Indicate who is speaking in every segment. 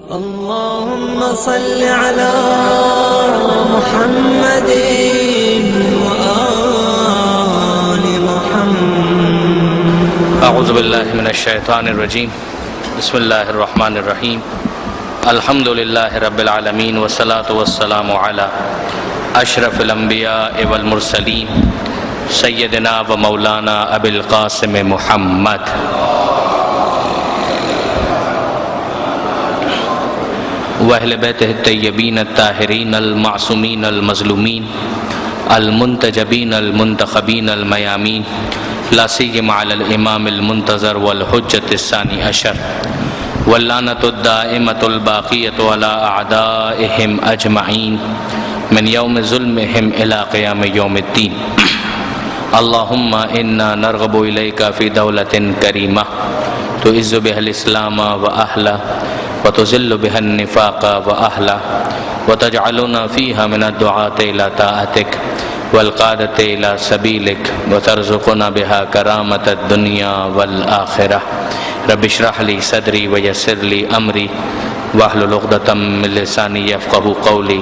Speaker 1: اللهم صل على محمد وآل محمد.
Speaker 2: اعوذ باللہ من الشیطان الرجیم. بسم اللہ الرحمن الرحیم. الحمد للہ رب العالمین والصلاة والسلام علی اشرف الانبیاء والمرسلین سیدنا و مولانا ابی القاسم محمد واہل بیتہ الطیبین الطاہرین المعصومین المظلومین المنتجبین المنتخبین المیامین لا سیما علی الامام المنتظر والحجۃ الثانی عشر واللعنۃ الدائمۃ الباقیۃ علی اعدائہم اجمعین من یوم ظلمہم الی قیام یوم الدین. اللہم انا نرغب الیک فی دولۃ کریمہ تعز بها الاسلام واہلہ وتذل بها النفاق واہلہ وتجعلنا فیہا من الدعاة الى طاعتک والقادة الى سبیلک وترزقنا بها کرامة الدنیا والآخرہ. رب اشرح لی صدری ویسر لی امری واحلل عقدۃ من لسانی یفقهوا قولی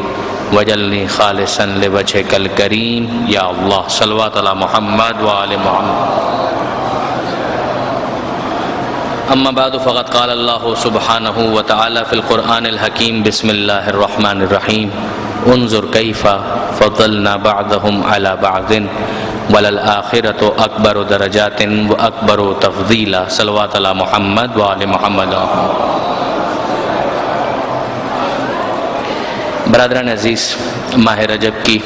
Speaker 2: وجعلنی خالصا لوجهک الکریم. یا اللہ صلوات علی محمد وآل محمد. اما بعد فقد قال اللہ سبحانہ وتعالی فی القرآن الحکیم. بسم اللہ الرحمن الرحیم. انظر کیف فضلنا بعضهم علی بعض وللآخرۃ اکبر درجات واکبر تفضیلا. صلوات علی محمد وآل محمد. برادران عزیز، ماہ رجب کی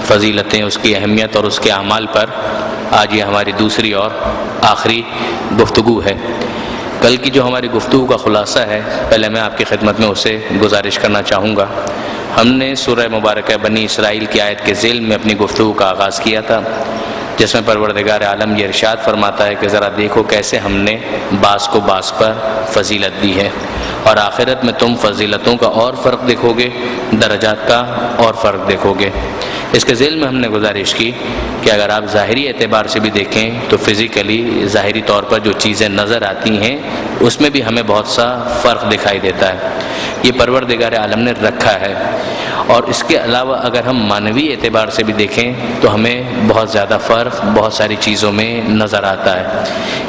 Speaker 2: فضیلتیں، اس کی اہمیت اور اس کے اعمال پر آج یہ ہماری دوسری اور آخری گفتگو ہے. کل کی جو ہماری گفتگو کا خلاصہ ہے، پہلے میں آپ کی خدمت میں اسے گزارش کرنا چاہوں گا. ہم نے سورہ مبارکہ بنی اسرائیل کی آیت کے ذیل میں اپنی گفتگو کا آغاز کیا تھا، جس میں پروردگار عالم یہ ارشاد فرماتا ہے کہ ذرا دیکھو کیسے ہم نے بعض کو بعض پر فضیلت دی ہے، اور آخرت میں تم فضیلتوں کا اور فرق دیکھو گے، درجات کا اور فرق دیکھو گے. اس کے ذیل میں ہم نے گزارش کی کہ اگر آپ ظاہری اعتبار سے بھی دیکھیں تو فزیکلی ظاہری طور پر جو چیزیں نظر آتی ہیں اس میں بھی ہمیں بہت سا فرق دکھائی دیتا ہے. یہ پروردگار عالم نے رکھا ہے. اور اس کے علاوہ اگر ہم معنوی اعتبار سے بھی دیکھیں تو ہمیں بہت زیادہ فرق بہت ساری چیزوں میں نظر آتا ہے.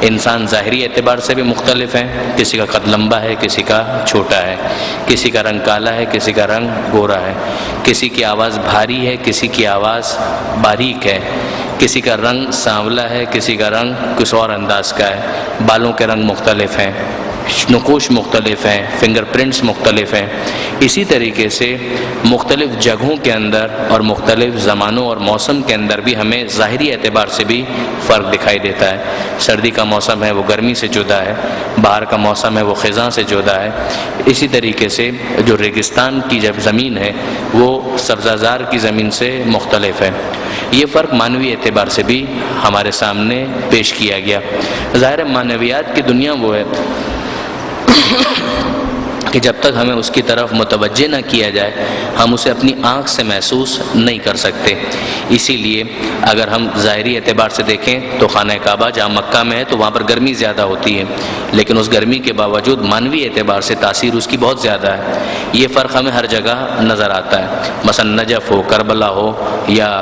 Speaker 2: انسان ظاہری اعتبار سے بھی مختلف ہیں. کسی کا قد لمبا ہے، کسی کا چھوٹا ہے، کسی کا رنگ کالا ہے، کسی کا رنگ گورا ہے، کسی کی آواز بھاری ہے، کسی کی آواز باریک ہے، کسی کا رنگ سانولا ہے، کسی کا رنگ کچھ اور انداز کا ہے، بالوں کے رنگ مختلف ہیں، نقوش مختلف ہیں، فنگر پرنٹس مختلف ہیں. اسی طریقے سے مختلف جگہوں کے اندر اور مختلف زمانوں اور موسم کے اندر بھی ہمیں ظاہری اعتبار سے بھی فرق دکھائی دیتا ہے. سردی کا موسم ہے وہ گرمی سے جدا ہے، باہر کا موسم ہے وہ خزاں سے جدا ہے. اسی طریقے سے جو ریگستان کی جب زمین ہے وہ سبزہ زار کی زمین سے مختلف ہے. یہ فرق معنوی اعتبار سے بھی ہمارے سامنے پیش کیا گیا. ظاہر معنویات کی دنیا وہ ہے کہ جب تک ہمیں اس کی طرف متوجہ نہ کیا جائے ہم اسے اپنی آنکھ سے محسوس نہیں کر سکتے. اسی لیے اگر ہم ظاہری اعتبار سے دیکھیں تو خانہ کعبہ جہاں مکہ میں ہے تو وہاں پر گرمی زیادہ ہوتی ہے، لیکن اس گرمی کے باوجود معنوی اعتبار سے تاثیر اس کی بہت زیادہ ہے. یہ فرق ہمیں ہر جگہ نظر آتا ہے. مثلا نجف ہو، کربلا ہو، یا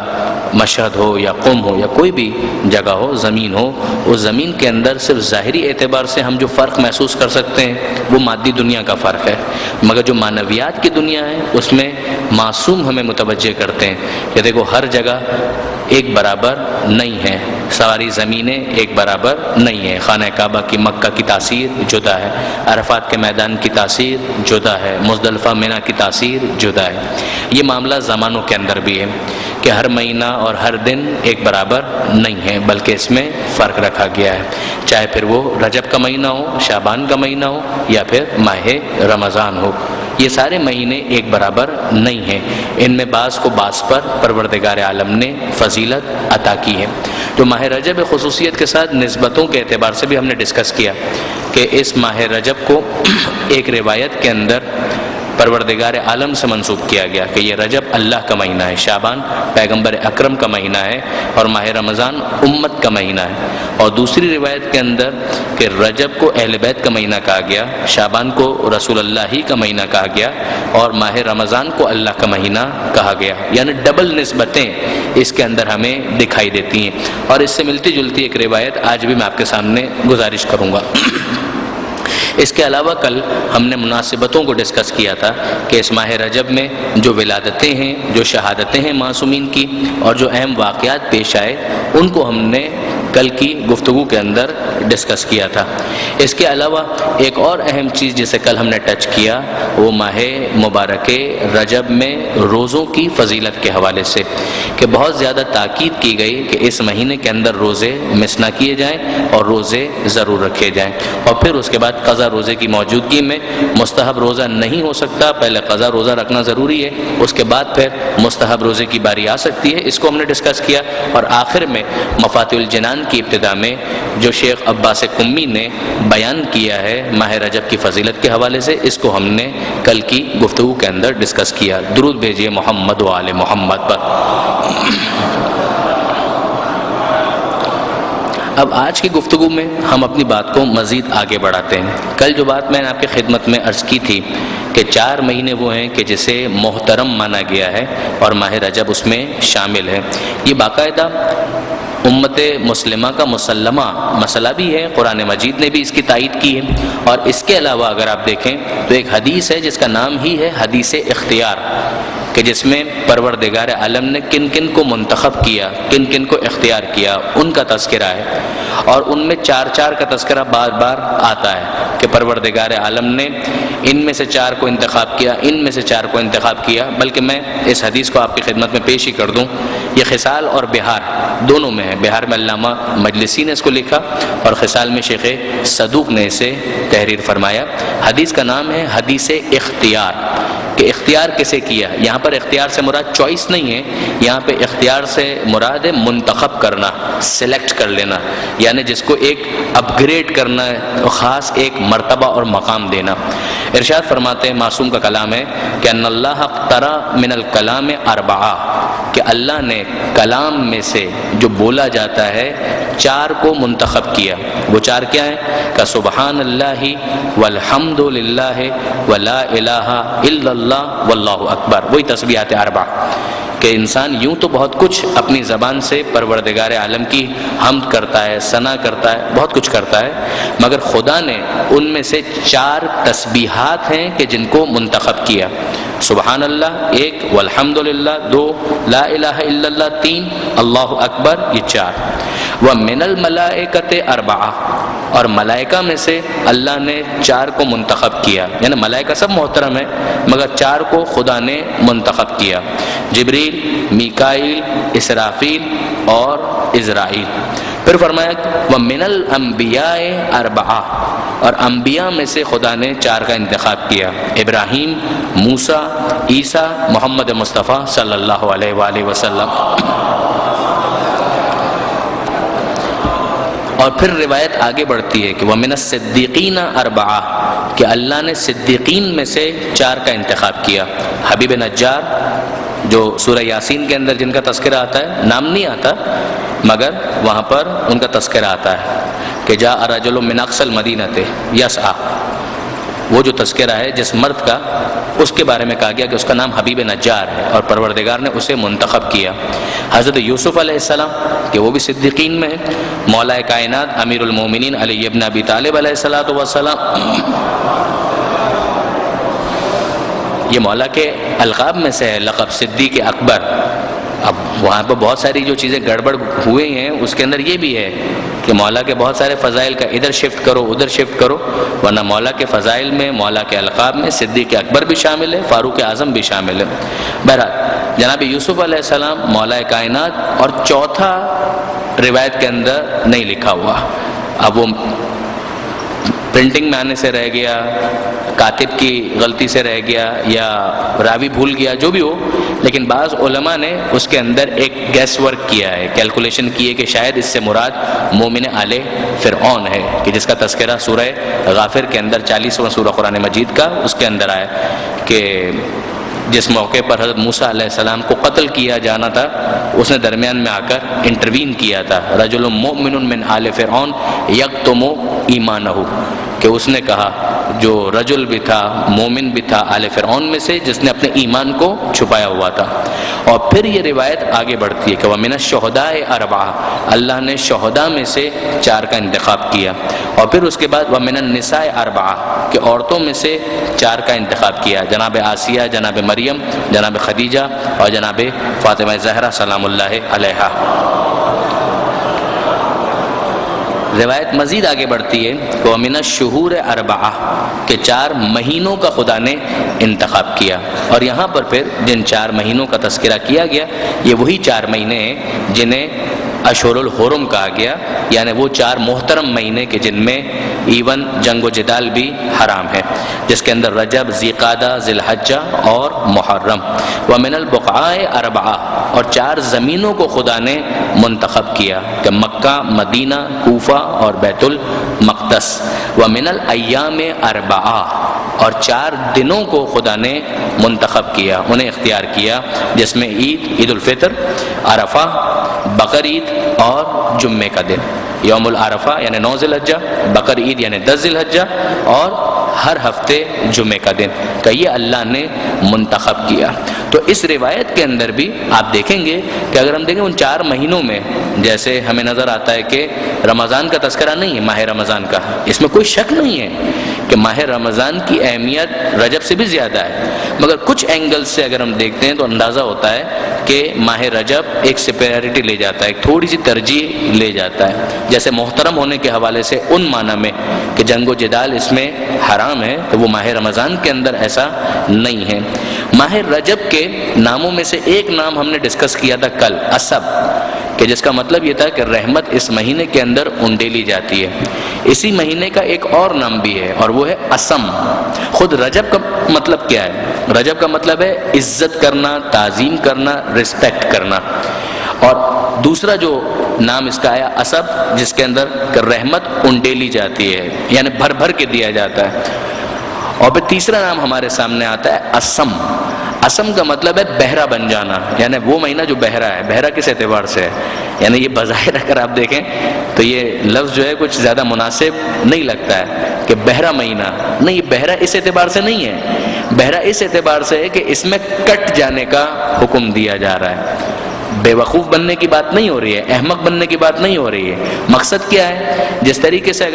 Speaker 2: مشہد ہو، یا قم ہو، یا کوئی بھی جگہ ہو، زمین ہو، اس زمین کے اندر صرف ظاہری اعتبار سے ہم جو فرق محسوس کر سکتے ہیں وہ مادی دنیا کا فرق ہے. مگر جو معنویات کی دنیا ہے اس میں معصوم ہمیں متوجہ کرتے ہیں کہ دیکھو ہر جگہ ایک برابر نہیں ہے، ساری زمینیں ایک برابر نہیں ہیں. خانہ کعبہ کی مکہ کی تاثیر جدا ہے، عرفات کے میدان کی تاثیر جدا ہے، مزدلفہ مینا کی تاثیر جدا ہے. یہ معاملہ زمانوں کے اندر بھی ہے کہ ہر مہینہ اور ہر دن ایک برابر نہیں ہے، بلکہ اس میں فرق رکھا گیا ہے. چاہے پھر وہ رجب کا مہینہ ہو، شعبان کا مہینہ ہو، یا پھر ماہ رمضان ہو، یہ سارے مہینے ایک برابر نہیں ہیں. ان میں بعض کو بعض پر پروردگار عالم نے فضیلت عطا کی ہے. جو ماہ رجب خصوصیت کے ساتھ نسبتوں کے اعتبار سے بھی ہم نے ڈسکس کیا کہ اس ماہ رجب کو ایک روایت کے اندر پروردگار عالم سے منسوب کیا گیا کہ یہ رجب اللہ کا مہینہ ہے، شعبان پیغمبر اکرم کا مہینہ ہے، اور ماہ رمضان امت کا مہینہ ہے۔ اور دوسری روایت کے اندر کہ رجب کو اہل بیت کا مہینہ کہا گیا، شعبان کو رسول اللہ ہی کا مہینہ کہا گیا، اور ماہ رمضان کو اللہ کا مہینہ کہا گیا، یعنی ڈبل نسبتیں اس کے اندر ہمیں دکھائی دیتی ہیں۔ اور اس سے ملتی جلتی ایک روایت آج بھی میں آپ کے سامنے گزارش کروں گا۔ اس کے علاوہ کل ہم نے مناسبتوں کو ڈسکس کیا تھا کہ اس ماہ رجب میں جو ولادتیں ہیں، جو شہادتیں ہیں معصومین کی، اور جو اہم واقعات پیش آئے، ان کو ہم نے کل کی گفتگو کے اندر ڈسکس کیا تھا۔ اس کے علاوہ ایک اور اہم چیز جسے کل ہم نے ٹچ کیا، وہ ماہ مبارک رجب میں روزوں کی فضیلت کے حوالے سے، کہ بہت زیادہ تاکید کی گئی کہ اس مہینے کے اندر روزے مس نہ کیے جائیں اور روزے ضرور رکھے جائیں۔ اور پھر اس کے بعد قضا روزے کی موجودگی میں مستحب روزہ نہیں ہو سکتا، پہلے قضا روزہ رکھنا ضروری ہے، اس کے بعد پھر مستحب روزے کی باری آ سکتی ہے، اس کو ہم نے ڈسکس کیا۔ اور آخر میں مفاتیح الجنان کی ابتدا میں جو شیخ عباس قمی نے بیان کیا ہے ماہ رجب کی فضیلت کے حوالے سے، اس کو ہم نے کل کی گفتگو کے اندر ڈسکس کیا۔ درود بھیجیے محمد و آل محمد پر۔ اب آج کی گفتگو میں ہم اپنی بات کو مزید آگے بڑھاتے ہیں۔ کل جو بات میں نے آپ کی خدمت میں عرض کی تھی کہ 4 مہینے وہ ہیں کہ جسے محترم مانا گیا ہے اور ماہ رجب اس میں شامل ہے۔ یہ باقاعدہ امت مسلمہ کا مسلمہ مسئلہ بھی ہے، قرآن مجید نے بھی اس کی تائید کی ہے۔ اور اس کے علاوہ اگر آپ دیکھیں تو ایک حدیث ہے جس کا نام ہی ہے حدیث اختیار، کہ جس میں پروردگار عالم نے کن کن کو منتخب کیا، کن کن کو اختیار کیا، ان کا تذکرہ ہے۔ اور ان میں 4 کا تذکرہ بار بار آتا ہے کہ پروردگار عالم نے ان میں سے 4 کو انتخاب کیا، ان میں سے 4 کو انتخاب کیا۔ بلکہ میں اس حدیث کو آپ کی خدمت میں پیش ہی کر دوں۔ یہ خصال اور بہار دونوں میں ہے، بہار میں علامہ مجلسی نے اس کو لکھا اور خصال میں شیخ صدوق نے اسے تحریر فرمایا۔ حدیث کا نام ہے حدیث اختیار، کہ اختیار کسے کیا۔ یہاں پر اختیار سے مراد چوائس نہیں ہے، یہاں پہ اختیار سے مراد ہے منتخب کرنا، سلیکٹ کر لینا، یعنی جس کو ایک اپ گریڈ کرنا ہے، خاص ایک مرتبہ اور مقام دینا۔ ارشاد فرماتے ہیں، معصوم کا کلام ہے کہ ان اللہ اخترا من الکلام 4، کہ اللہ نے کلام میں سے جو بولا جاتا ہے 4 کو منتخب کیا۔ وہ 4 کیا ہیں؟ کہ سبحان اللہ والحمد للہ ولا الہ الا اللہ واللہ اکبر، وہی تسبیحات 4، کہ انسان یوں تو بہت کچھ اپنی زبان سے پروردگار عالم کی حمد کرتا ہے، ثنا کرتا ہے، بہت کچھ کرتا ہے، مگر خدا نے ان میں سے 4 تسبیحات ہیں کہ جن کو منتخب کیا۔ سبحان اللہ 1، والحمد للہ 2، لا الہ الا اللہ 3، اللہ اکبر یہ 4۔ وَمِنَ الْمَلَائِكَةِ 4، اور ملائکہ میں سے اللہ نے 4 کو منتخب کیا، یعنی ملائکہ سب محترم ہیں مگر 4 کو خدا نے منتخب کیا، جبریل، میکائیل، اسرافیل اور عزرائیل۔ پھر فرمایا وَمِنَ الْأَنْبِيَاءِ 4، اور انبیاء میں سے خدا نے 4 کا انتخاب کیا، ابراہیم، موسیٰ، عیسیٰ، محمد مصطفیٰ صلی اللہ علیہ وآلہ وسلم۔ اور پھر روایت آگے بڑھتی ہے کہ وَمِنَ الصِّدِّيقِينَ 4، کہ اللہ نے صدیقین میں سے 4 کا انتخاب کیا۔ حبیب نجار جو سورہ یاسین کے اندر جن کا تذکرہ آتا ہے، نام نہیں آتا مگر وہاں پر ان کا تذکرہ آتا ہے کہ جاء رجل من اقصى المدینۃ یسعی، وہ جو تذکرہ ہے جس مرد کا، اس کے بارے میں کہا گیا کہ اس کا نام حبیب نجار ہے اور پروردگار نے اسے منتخب کیا۔ حضرت یوسف علیہ السلام کہ وہ بھی صدیقین میں ہیں، مولا کائنات امیر المومنین علی ابن ابی طالب علیہ السلام، یہ مولا کے القاب میں سے ہے لقب صدیق اکبر۔ اب وہاں پہ بہت ساری جو چیزیں گڑبڑ ہوئے ہیں اس کے اندر یہ بھی ہے کہ مولا کے بہت سارے فضائل کا ادھر شفٹ کرو ادھر شفٹ کرو، ورنہ مولا کے فضائل میں، مولا کے القاب میں صدیق اکبر بھی شامل ہے، فاروق اعظم بھی شامل ہے۔ بہرحال جناب یوسف علیہ السلام مولا کائنات، اور چوتھا روایت کے اندر نہیں لکھا ہوا، اب وہ پرنٹنگ میں آنے سے رہ گیا، کاتب کی غلطی سے رہ گیا، یا راوی بھول گیا، جو بھی ہو، لیکن بعض علماء نے اس کے اندر ایک گیس ورک کیا ہے، کیلکولیشن کی ہے کہ شاید اس سے مراد مومن آل فرعون ہے، کہ جس کا تذکرہ سورہ غافر کے اندر 40واں سورہ قرآن مجید کا اس کے اندر آیا کہ جس موقع پر حضرت موسیٰ علیہ السلام کو قتل کیا جانا تھا، اس نے درمیان میں آ کر انٹروین کیا تھا، رجل مؤمن من آل فرعون یکتم ایمانہ، کہ اس نے کہا، جو رجل بھی تھا، مومن بھی تھا آل فرعون میں سے، جس نے اپنے ایمان کو چھپایا ہوا تھا۔ اور پھر یہ روایت آگے بڑھتی ہے کہ وَمِنَ الشُّهَدَاءِ أَرْبَعَةٌ، اللہ نے شہداء میں سے 4 کا انتخاب کیا، اور پھر اس کے بعد وَمِنَ النِّسَاءِ أَرْبَعَةٌ، کہ عورتوں میں سے 4 کا انتخاب کیا، جناب آسیہ، جناب مریم، جناب خدیجہ اور جناب فاطمہ زہرا سلام اللہ علیہا۔ روایت مزید آگے بڑھتی ہے کہ وَمِنَ الشُّهُورِ أَرْبَعَةٌ، کہ 4 مہینوں کا خدا نے انتخاب کیا، اور یہاں پر پھر جن 4 مہینوں کا تذکرہ کیا گیا یہ وہی 4 مہینے ہیں جنہیں اشہر الحرم کہا گیا، یعنی وہ 4 محترم مہینے کہ جن میں ایون جنگ و جدال بھی حرام ہے، جس کے اندر رجب، ذی القعدہ، ذی الحجہ اور محرم۔ وَمِنَ الْبُقْعَاءِ أَرْبَعَةٌ، اور 4 زمینوں کو خدا نے منتخب کیا کہ مکہ، مدینہ، کوفہ اور بیت المقدس۔ وَمِنَ الْأَيَّامِ أَرْبَعَةٌ، اور 4 دنوں کو خدا نے منتخب کیا، انہیں اختیار کیا، جس میں عید الفطر، عرفہ، بقر عید اور جمعے کا دن، یوم العرفہ یعنی 9 ذی الحجہ، بقر عید یعنی 10 ذی الحجہ، اور ہر ہفتے جمعے کا دن کہ یہ اللہ نے منتخب کیا۔ تو اس روایت کے اندر بھی آپ دیکھیں گے کہ اگر ہم دیکھیں ان 4 مہینوں میں، جیسے ہمیں نظر آتا ہے کہ رمضان کا تذکرہ نہیں ہے، ماہ رمضان کا، اس میں کوئی شک نہیں ہے کہ ماہ رمضان کی اہمیت رجب سے بھی زیادہ ہے، مگر کچھ اینگل سے اگر ہم دیکھتے ہیں تو اندازہ ہوتا ہے کہ ماہ رجب ایک سپیریٹی لے جاتا ہے، ایک تھوڑی سی ترجیح لے جاتا ہے، جیسے محترم ہونے کے حوالے سے ان معنی میں کہ جنگ و جدال اس میں حرام ہے، تو وہ ماہ رمضان کے اندر ایسا نہیں ہے۔ ماہ رجب کے ناموں میں سے ایک نام ہم نے ڈسکس کیا تھا کل، اسب، کہ جس کا مطلب یہ تھا کہ رحمت اس مہینے کے اندر انڈیلی جاتی ہے۔ اسی مہینے کا ایک اور نام بھی ہے اور وہ ہے اسم۔ خود رجب کا مطلب کیا ہے؟ رجب کا مطلب ہے عزت کرنا، تعظیم کرنا، رسپیکٹ کرنا، اور دوسرا جو نام اس کا آیا اسب، جس کے اندر کہ رحمت انڈیلی جاتی ہے، یعنی بھر بھر کے دیا جاتا ہے۔ اور پھر تیسرا نام ہمارے سامنے آتا ہے اسم۔ اسم کا مطلب ہے بہرا بن جانا، یعنی وہ مہینہ جو بہرا ہے۔ بہرا کس اعتبار سے ہے؟ یعنی یہ بظاہر اگر آپ دیکھیں تو یہ لفظ جو ہے کچھ زیادہ مناسب نہیں لگتا ہے کہ بہرا مہینہ، نہیں، یہ بہرا اس اعتبار سے نہیں ہے، بہرا اس اعتبار سے ہے کہ اس میں کٹ جانے کا حکم دیا جا رہا ہے۔ بے وقوف بننے کی بات نہیں ہو رہی ہے، احمق بننے کی بات نہیں ہو رہی ہے۔ مقصد کیا ہے؟ جس طریقے سے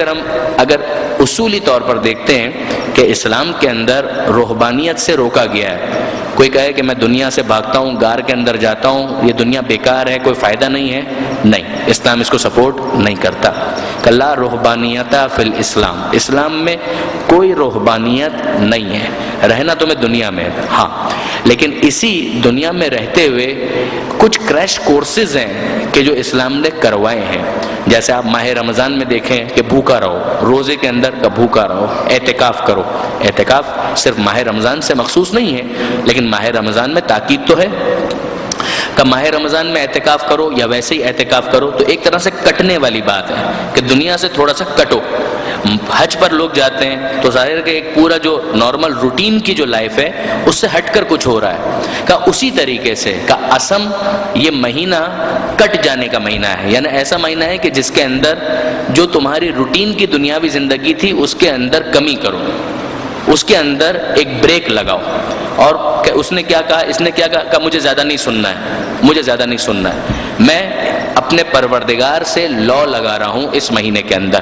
Speaker 2: اگر اصولی طور پر دیکھتے ہیں کہ اسلام کے اندر رہبانیت سے روکا گیا ہے، کوئی کہے کہ میں دنیا سے بھاگتا ہوں، غار کے اندر جاتا ہوں، یہ دنیا بیکار ہے، کوئی فائدہ نہیں ہے، نہیں، اسلام اس کو سپورٹ نہیں کرتا۔ کہ لا رہبانیت فی الاسلام، اسلام میں کوئی رہبانیت نہیں ہے، رہنا تمہیں دنیا میں، ہاں، لیکن اسی دنیا میں رہتے ہوئے کچھ کریش کورسز ہیں کہ جو اسلام نے کروائے ہیں، جیسے آپ ماہ رمضان میں دیکھیں کہ بھوکا رہو، روزے کے اندر کا بھوکا رہو، اعتکاف کرو۔ اعتکاف صرف ماہ رمضان سے مخصوص نہیں ہے، لیکن ماہ رمضان میں تاکید تو ہے کہ ماہ رمضان میں اعتکاف کرو، یا ویسے ہی اعتکاف کرو، تو ایک طرح سے کٹنے والی بات ہے کہ دنیا سے تھوڑا سا کٹو۔ حج پر لوگ جاتے ہیں تو ظاہر ہے کہ ایک پورا جو نارمل روٹین کی جو لائف ہے اس سے ہٹ کر کچھ ہو رہا ہے، کہ اسی طریقے سے کہ اسم یہ مہینہ کٹ جانے کا مہینہ ہے، یعنی ایسا مہینہ ہے کہ جس کے اندر جو تمہاری روٹین کی دنیاوی زندگی تھی اس کے اندر کمی کرو، اس کے اندر ایک بریک لگاؤ۔ اور کہ اس نے کیا کہا، اس نے کیا کہا کہ مجھے زیادہ نہیں سننا ہے، مجھے زیادہ نہیں سننا ہے، میں اپنے پروردگار سے لا لگا رہا ہوں اس مہینے کے اندر،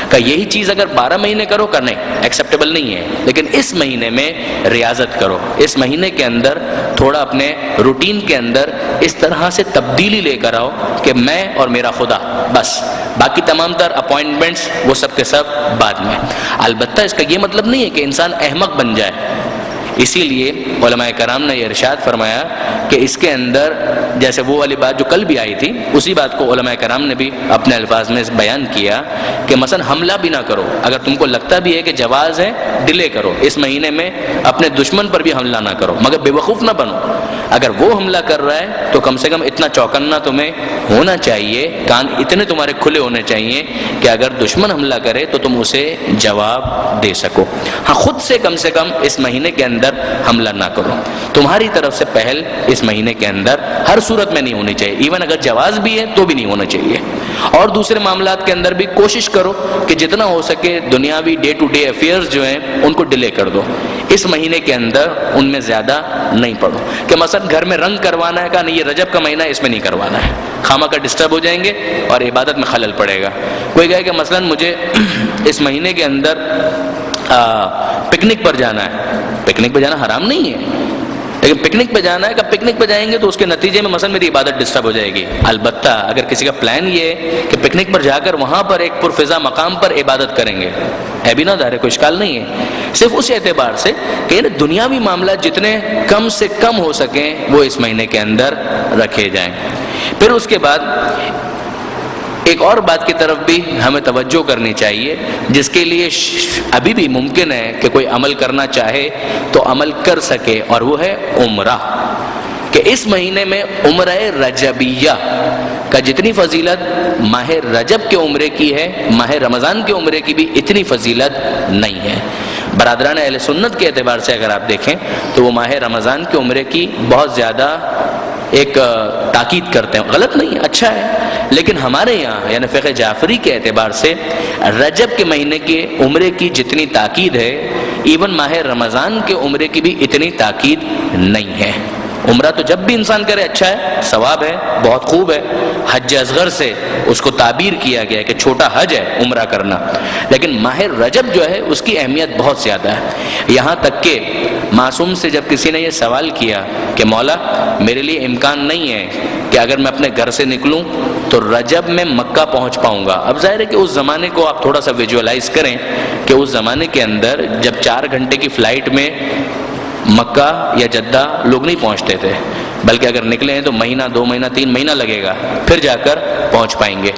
Speaker 2: کہ یہی چیز اگر 12 مہینے کرو کہ نہیں، ایکسیپٹیبل نہیں ہے، لیکن اس مہینے میں ریاضت کرو، اس مہینے کے اندر تھوڑا اپنے روٹین کے اندر اس طرح سے تبدیلی لے کر آؤ کہ میں اور میرا خدا، بس باقی تمام تر اپوائنٹمنٹس وہ سب کے سب بعد میں۔ البتہ اس کا یہ مطلب نہیں ہے کہ انسان احمق بن جائے، اسی لیے علماء کرام نے یہ ارشاد فرمایا کہ اس کے اندر جیسے وہ والی بات جو کل بھی آئی تھی، اسی بات کو علماء کرام نے بھی اپنے الفاظ میں بیان کیا کہ مثلا حملہ بھی نہ کرو، اگر تم کو لگتا بھی ہے کہ جواز ہے ڈیلے کرو، اس مہینے میں اپنے دشمن پر بھی حملہ نہ کرو، مگر بے وقوف نہ بنو۔ اگر وہ حملہ کر رہا ہے تو کم سے کم اتنا چوکنا تمہیں ہونا چاہیے، کان اتنے تمہارے کھلے ہونے چاہیے کہ اگر دشمن حملہ کرے تو تم اسے جواب دے سکو۔ ہاں خود سے کم اس مہینے کے اندر حملہ نہ کرو، تمہاری طرف سے پہل اس مہینے کے اندر ہر صورت میں نہیں ہونی چاہیے، ایون اگر جواز بھی ہے تو بھی نہیں ہونا چاہیے۔ اور دوسرے معاملات کے اندر بھی کوشش کرو کہ جتنا ہو سکے دنیاوی ڈے ٹو ڈے افیئرز جو ہیں ان کو ڈیلے کر دو، اس مہینے کے اندر ان میں زیادہ نہیں پڑو۔ کہ مثلا گھر میں رنگ کروانا ہے، کہا نہیں یہ رجب کا مہینہ ہے اس میں نہیں کروانا ہے، خامہ کا ڈسٹرب ہو جائیں گے اور عبادت میں خلل پڑے گا۔ کوئی کہے کہ مثلا مجھے اس مہینے کے اندر پکنک پر جانا ہے، پکنک پہ جانا حرام نہیں ہے، لیکن پکنک پہ جانا ہے کہ پکنک پہ جائیں گے تو اس کے نتیجے میں مثلا میری عبادت ڈسٹرب ہو جائے گی۔ البتہ اگر کسی کا پلان یہ ہے کہ پکنک پر جا کر وہاں پر ایک پرفضا مقام پر عبادت کریں گے، ہے بھی نہ ظاہر کوئی اشکال نہیں ہے، صرف اس اعتبار سے کہ دنیاوی معاملات جتنے کم سے کم ہو سکیں وہ اس مہینے کے اندر رکھے جائیں۔ پھر اس کے بعد ایک اور بات کی طرف بھی ہمیں توجہ کرنی چاہیے، جس کے لیے ابھی بھی ممکن ہے کہ کوئی عمل کرنا چاہے تو عمل کر سکے، اور وہ ہے عمرہ۔ کہ اس مہینے میں عمرہ رجبیہ کا جتنی فضیلت ماہ رجب کے عمرے کی ہے، ماہ رمضان کے عمرے کی بھی اتنی فضیلت نہیں ہے۔ برادران اہل سنت کے اعتبار سے اگر آپ دیکھیں تو وہ ماہ رمضان کے عمرے کی بہت زیادہ ایک تاکید کرتے ہیں، غلط نہیں، اچھا ہے، لیکن ہمارے یہاں یعنی فقہ جعفری کے اعتبار سے رجب کے مہینے کے عمرے کی جتنی تاکید ہے، ایون ماہ رمضان کے عمرے کی بھی اتنی تاکید نہیں ہے۔ عمرہ تو جب بھی انسان کرے اچھا ہے، ثواب ہے، بہت خوب ہے، حج اصغر سے اس کو تعبیر کیا گیا ہے کہ چھوٹا حج ہے عمرہ کرنا، لیکن ماہ رجب جو ہے اس کی اہمیت بہت زیادہ ہے۔ یہاں تک کہ معصوم سے جب کسی نے یہ سوال کیا کہ مولا میرے لیے امکان نہیں ہے کہ اگر میں اپنے گھر سے نکلوں تو رجب میں مکہ پہنچ پاؤں گا، اب ظاہر ہے کہ اس زمانے کو آپ تھوڑا سا ویژولائز کریں کہ اس زمانے کے اندر جب 4 گھنٹے کی فلائٹ میں مکہ یا جدہ لوگ نہیں پہنچتے تھے، بلکہ اگر نکلے ہیں تو مہینہ 2 مہینہ 3 مہینہ لگے گا پھر جا کر پہنچ پائیں گے۔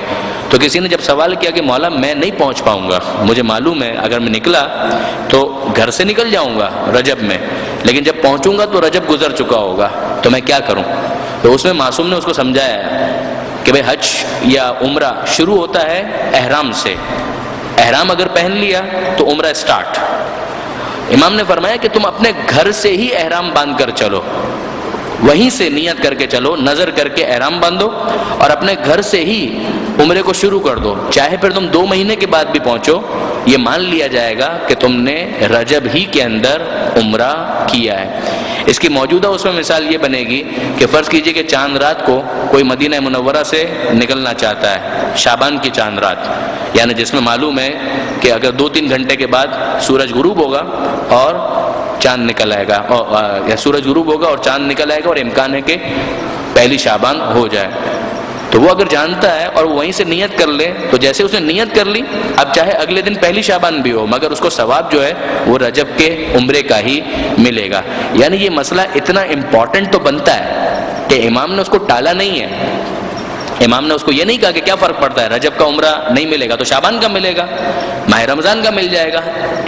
Speaker 2: تو کسی نے جب سوال کیا کہ مولا میں نہیں پہنچ پاؤں گا، مجھے معلوم ہے اگر میں نکلا تو گھر سے نکل جاؤں گا رجب میں، لیکن جب پہنچوں گا تو رجب گزر چکا ہوگا، تو میں کیا کروں؟ تو اس میں معصوم نے اس کو سمجھایا کہ بھئی حج یا عمرہ شروع ہوتا ہے احرام سے، احرام اگر پہن لیا تو عمرہ سٹارٹ۔ امام نے فرمایا کہ تم اپنے گھر سے ہی احرام باندھ کر چلو، وہیں سے نیت کر کے چلو، نظر کر کے احرام باندھو اور اپنے گھر سے ہی عمرے کو شروع کر دو، چاہے پھر تم 2 مہینے کے بعد بھی پہنچو، یہ مان لیا جائے گا کہ تم نے رجب ہی کے اندر عمرہ کیا ہے۔ اس کی موجودہ اس میں مثال یہ بنے گی کہ فرض کیجئے کہ چاند رات کو کوئی مدینہ منورہ سے نکلنا چاہتا ہے، شعبان کی چاند رات، یعنی جس میں معلوم ہے کہ اگر 2-3 گھنٹے کے بعد سورج غروب ہوگا اور چاند نکل آئے گا، یا سورج غروب ہوگا اور چاند نکل آئے گا اور امکان ہے کہ پہلی شعبان ہو جائے، تو وہ اگر جانتا ہے اور وہیں سے نیت کر لے تو جیسے اس نے نیت کر لی، اب چاہے اگلے دن پہلی شعبان بھی ہو مگر اس کو ثواب جو ہے وہ رجب کے عمرے کا ہی ملے گا۔ یعنی یہ مسئلہ اتنا امپورٹنٹ تو بنتا ہے کہ امام نے اس کو ٹالا نہیں ہے، امام نے اس کو یہ نہیں کہا کہ کیا فرق پڑتا ہے، رجب کا عمرہ نہیں ملے گا تو شعبان کا ملے گا، ماہ رمضان کا مل جائے گا،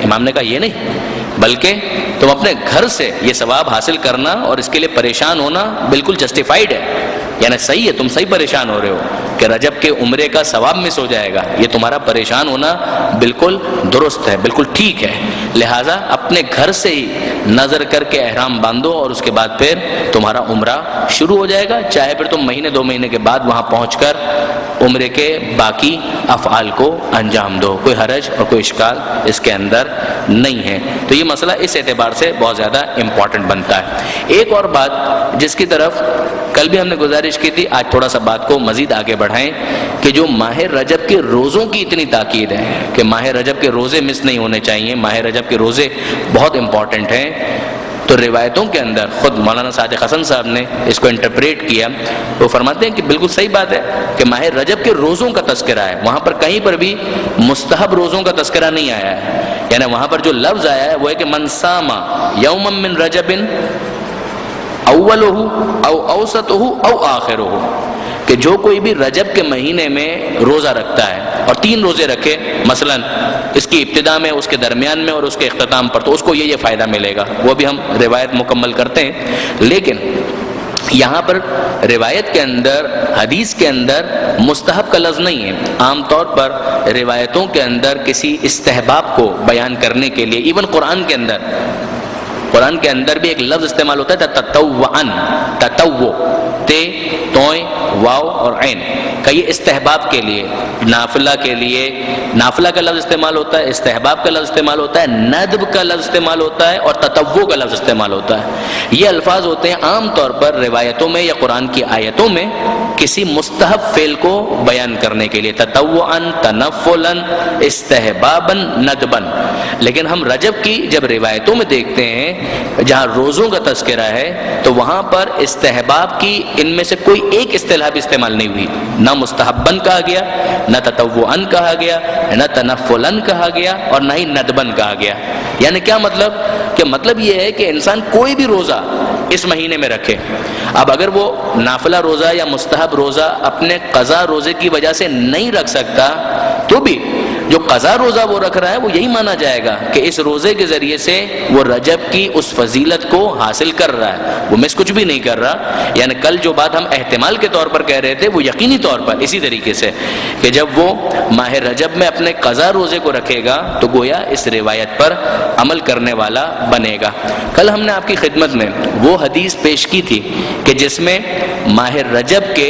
Speaker 2: امام نے کہا یہ نہیں، بلکہ تم اپنے گھر سے یہ ثواب حاصل کرنا اور اس کے لیے پریشان ہونا بالکل جسٹیفائیڈ ہے، یعنی صحیح ہے، تم صحیح پریشان ہو رہے ہو کہ رجب کے عمرے کا ثواب مس ہو جائے گا، یہ تمہارا پریشان ہونا بالکل درست ہے، بالکل ٹھیک ہے، لہٰذا اپنے گھر سے ہی نظر کر کے احرام باندھو اور اس کے بعد پھر تمہارا عمرہ شروع ہو جائے گا، چاہے پھر تم مہینے 2 مہینے کے بعد وہاں پہنچ کر عمرے کے باقی افعال کو انجام دو، کوئی حرج اور کوئی اشکال اس کے اندر نہیں ہے۔ تو یہ مسئلہ اس اعتبار سے بہت زیادہ امپورٹنٹ بنتا ہے۔ ایک اور بات جس کی طرف کل بھی ہم نے گزارش کی تھی، آج تھوڑا سا بات کو مزید آگے بڑھائیں کہ جو ماہ رجب کے روزوں کی اتنی تاکید ہے کہ ماہ رجب کے روزے مس نہیں ہونے چاہیے، ماہ رجب کے روزے بہت امپورٹنٹ ہیں، تو روایتوں کے اندر خود مولانا صادق حسن صاحب نے اس کو انٹرپریٹ کیا، وہ فرماتے ہیں کہ بالکل صحیح بات ہے کہ ماہ رجب کے روزوں کا تذکرہ ہے، وہاں پر کہیں پر بھی مستحب روزوں کا تذکرہ نہیں آیا ہے، یعنی وہاں پر جو لفظ آیا ہے وہ ہے کہ من صام یوما من رجب اولہ او اوسطہ او آخرہ، کہ جو کوئی بھی رجب کے مہینے میں روزہ رکھتا ہے اور 3 روزے رکھے مثلا اس کی ابتدا میں، اس کے درمیان میں اور اس کے اختتام پر، تو اس کو یہ فائدہ ملے گا. وہ بھی ہم روایت مکمل کرتے ہیں. لیکن یہاں پر روایت کے اندر، حدیث کے اندر مستحب کا لفظ نہیں ہے. عام طور پر روایتوں کے اندر کسی استحباب کو بیان کرنے کے لیے، ایون قرآن کے اندر بھی ایک لفظ استعمال ہوتا ہے تطوعاً، تطوع، تے، توئیں، واو اور عین کا، یہ استحباب کے لیے، نافلہ کے لیے نافلہ کا لفظ استعمال ہوتا ہے، استحباب کا لفظ استعمال ہوتا ہے، ندب کا لفظ استعمال ہوتا ہے اور تطوع کا لفظ استعمال ہوتا ہے. یہ الفاظ ہوتے ہیں عام طور پر روایتوں میں یا قرآن کی آیتوں میں کسی مستحب فعل کو بیان کرنے کے لیے، تطوعاً، تنفلاً، استحباباً، ندباً. لیکن ہم رجب کی جب روایتوں میں دیکھتے ہیں جہاں روزوں کا تذکرہ ہے تو وہاں پر استحباب کی ان میں سے کوئی ایک اصطلاح بھی استعمال نہیں ہوئی. نہ مستحباً کہا گیا، نہ تطوعاً کہا گیا، نہ تنفلاً کہا گیا اور نہ ہی ندباً کہا گیا. یعنی کیا مطلب؟ کہ مطلب یہ ہے کہ انسان کوئی بھی روزہ اس مہینے میں رکھے. اب اگر وہ نافلہ روزہ یا مستحب روزہ اپنے قضا روزے کی وجہ سے نہیں رکھ سکتا تو بھی جو قضا روزہ وہ رکھ رہا ہے وہ یہی مانا جائے گا کہ اس روزے کے ذریعے سے وہ رجب کی اس فضیلت کو حاصل کر رہا ہے، وہ مس کچھ بھی نہیں کر رہا. یعنی کل جو بات ہم احتمال کے طور پر کہہ رہے تھے وہ یقینی طور پر اسی طریقے سے کہ جب وہ ماہ رجب میں اپنے قضا روزے کو رکھے گا تو گویا اس روایت پر عمل کرنے والا بنے گا. کل ہم نے آپ کی خدمت میں وہ حدیث پیش کی تھی کہ جس میں ماہ رجب کے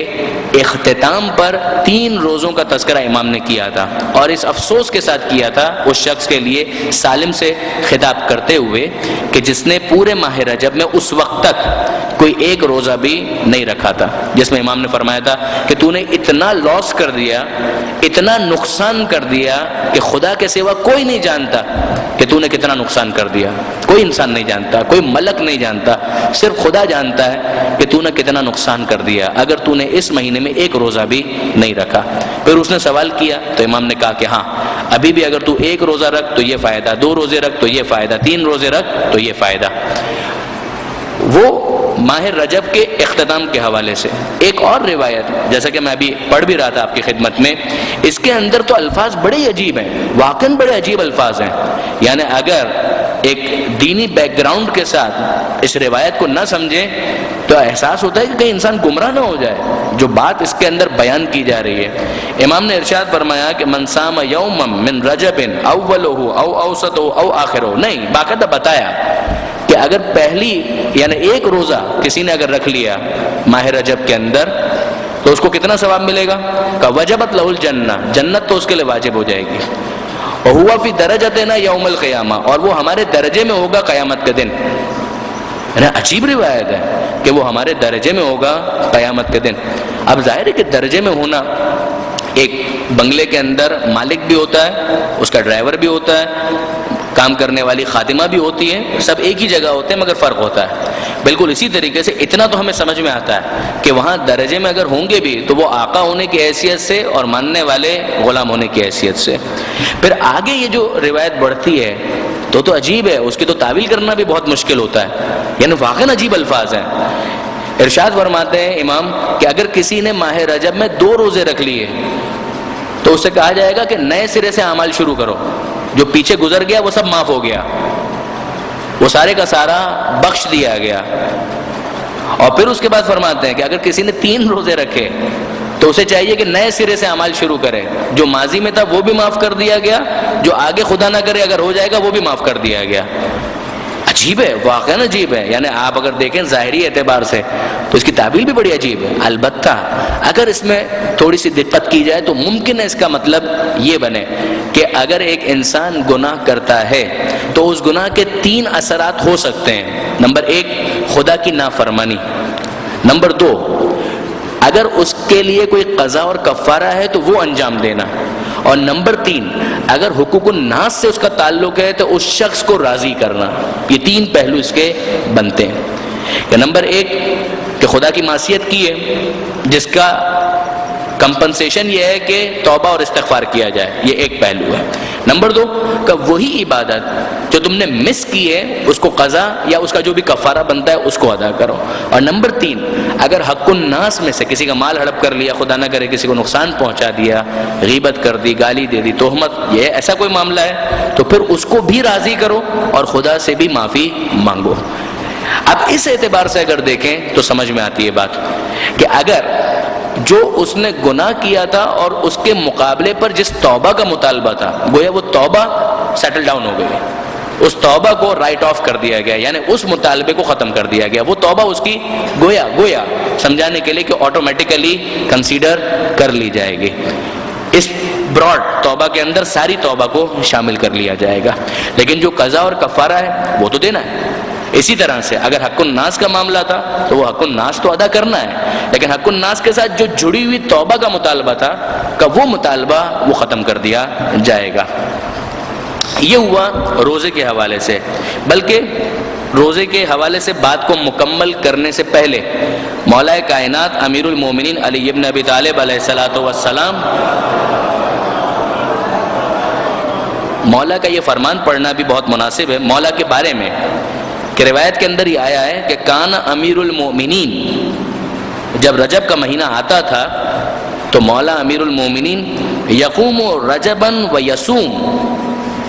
Speaker 2: اختتام پر 3 روزوں کا تذکرہ امام نے کیا تھا، اور اس افسوس کے ساتھ کیا تھا اس شخص کے لیے سالم سے خطاب کرتے ہوئے کہ جس نے پورے ماہ رجب میں اس وقت تک کوئی ایک روزہ بھی نہیں رکھا تھا، جس میں امام نے فرمایا تھا کہ تو نے اتنا لاس کر دیا، اتنا نقصان کر دیا کہ خدا کے سوا کوئی نہیں جانتا کہ تو نے کتنا نقصان کر دیا. کوئی انسان نہیں جانتا، کوئی ملک نہیں جانتا، صرف خدا جانتا ہے کہ تو نے کتنا نقصان کر دیا اگر تو نے اس مہینے میں ایک روزہ بھی نہیں رکھا. پھر اس نے سوال کیا تو امام نے کہا کہ ہاں ابھی بھی اگر تو ایک روزہ رکھ تو یہ فائدہ، 2 روزے رکھ تو یہ فائدہ، 3 روزے رکھ تو یہ فائدہ. وہ ماہ رجب کے اختتام کے حوالے سے ایک اور روایت جیسا کہ میں ابھی پڑھ بھی رہا تھا آپ کی خدمت میں، اس کے اندر تو الفاظ بڑے عجیب ہیں، واقعاً بڑے عجیب الفاظ ہیں. یعنی اگر ایک دینی بیک گراؤنڈ کے ساتھ اس روایت کو نہ سمجھیں تو احساس ہوتا ہے کہ کہیں انسان گمراہ نہ ہو جائے جو بات اس کے اندر بیان کی جا رہی ہے. امام نے ارشاد فرمایا کہ من صام یوما من رجب اولہ او اوسطہ او آخرہ، نہیں، باقاعدہ بتایا کہ اگر پہلی یعنی ایک روزہ کسی نے اگر رکھ لیا ماہ رجب کے اندر تو اس کو کتنا ثواب ملے گا؟ کہ وجبت لہ الجنہ، جنت تو اس کے لیے واجب ہو جائے گی. وہو فی درجتنا یوم القیامہ، اور وہ ہمارے درجے میں ہوگا قیامت کے دن. عجیب روایت ہے کہ وہ ہمارے درجے میں ہوگا قیامت کے دن. اب ظاہر ہے کہ درجے میں ہونا، ایک بنگلے کے اندر مالک بھی ہوتا ہے، اس کا ڈرائیور بھی ہوتا ہے، کام کرنے والی خادمہ بھی ہوتی ہے، سب ایک ہی جگہ ہوتے ہیں مگر فرق ہوتا ہے. بالکل اسی طریقے سے اتنا تو ہمیں سمجھ میں آتا ہے کہ وہاں درجے میں اگر ہوں گے بھی تو وہ آقا ہونے کی حیثیت سے اور ماننے والے غلام ہونے کی حیثیت سے. پھر آگے یہ جو روایت بڑھتی ہے تو عجیب ہے، اس کی تو تعویل کرنا بھی بہت مشکل ہوتا ہے، یعنی واقعاً عجیب الفاظ ہیں. ارشاد فرماتے ہیں امام کہ اگر کسی نے ماہ رجب میں 2 روزے رکھ لیے تو اسے کہا جائے گا کہ نئے سرے سے اعمال شروع کرو، جو پیچھے گزر گیا وہ سب معاف ہو گیا، وہ سارے کا سارا بخش دیا گیا. اور پھر اس کے بعد فرماتے ہیں کہ اگر کسی نے 3 روزے رکھے تو اسے چاہیے کہ نئے سرے سے اعمال شروع کرے، جو ماضی میں تھا وہ بھی معاف کر دیا گیا، جو آگے خدا نہ کرے اگر ہو جائے گا وہ بھی معاف کر دیا گیا. عجیب ہے، واقعاً عجیب ہے. یعنی آپ اگر دیکھیں ظاہری اعتبار سے تو اس کی تعبیر بھی بڑی عجیب ہے. البتہ اگر اس میں تھوڑی سی دقت کی جائے تو ممکن ہے اس کا مطلب یہ بنے کہ اگر ایک انسان گناہ کرتا ہے تو اس گناہ کے 3 اثرات ہو سکتے ہیں. نمبر 1 خدا کی نافرمانی، نمبر 2 اگر اس کے لیے کوئی قضا اور کفارہ ہے تو وہ انجام دینا، اور نمبر 3 اگر حقوق الناس سے اس کا تعلق ہے تو اس شخص کو راضی کرنا. یہ 3 پہلو اس کے بنتے ہیں. کہ نمبر 1 کہ خدا کی معصیت کی ہے جس کا کمپنسیشن یہ ہے کہ توبہ اور استغفار کیا جائے، یہ ایک پہلو ہے. نمبر 2 کہ وہی عبادت جو تم نے مس کی ہے اس کو قضا یا اس کا جو بھی کفارہ بنتا ہے اس کو ادا کرو. اور نمبر 3 اگر حق الناس میں سے کسی کا مال ہڑپ کر لیا، خدا نہ کرے کسی کو نقصان پہنچا دیا، غیبت کر دی، گالی دے دی، تہمت، یہ ایسا کوئی معاملہ ہے تو پھر اس کو بھی راضی کرو اور خدا سے بھی معافی مانگو. اب اس اعتبار سے اگر دیکھیں تو سمجھ میں آتی ہے بات کہ اگر جو اس نے گناہ کیا تھا اور اس کے مقابلے پر جس توبہ کا مطالبہ تھا، گویا وہ توبہ سیٹل ڈاؤن ہو گئی، اس توبہ کو رائٹ آف کر دیا گیا، یعنی اس مطالبے کو ختم کر دیا گیا. وہ توبہ اس کی گویا سمجھانے کے لیے کہ آٹومیٹیکلی کنسیڈر کر لی جائے گی. اس براڈ توبہ کے اندر ساری توبہ کو شامل کر لیا جائے گا. لیکن جو قضا اور کفارہ ہے وہ تو دینا ہے. اسی طرح سے اگر حق الناس کا معاملہ تھا تو وہ حق الناس تو ادا کرنا ہے، لیکن حق الناس کے ساتھ جو جڑی ہوئی توبہ کا مطالبہ تھا کہ وہ مطالبہ وہ ختم کر دیا جائے گا. یہ ہوا روزے کے حوالے سے. بلکہ روزے کے حوالے سے بات کو مکمل کرنے سے پہلے مولا کائنات امیر المومنین علی ابن ابی طالب علیہ الصلوۃ والسلام، مولا کا یہ فرمان پڑھنا بھی بہت مناسب ہے مولا کے بارے میں کہ روایت کے اندر یہ آیا ہے کہ کان امیر المومنین، جب رجب کا مہینہ آتا تھا تو مولا امیر المومنین یقوم رجبا و یصوم،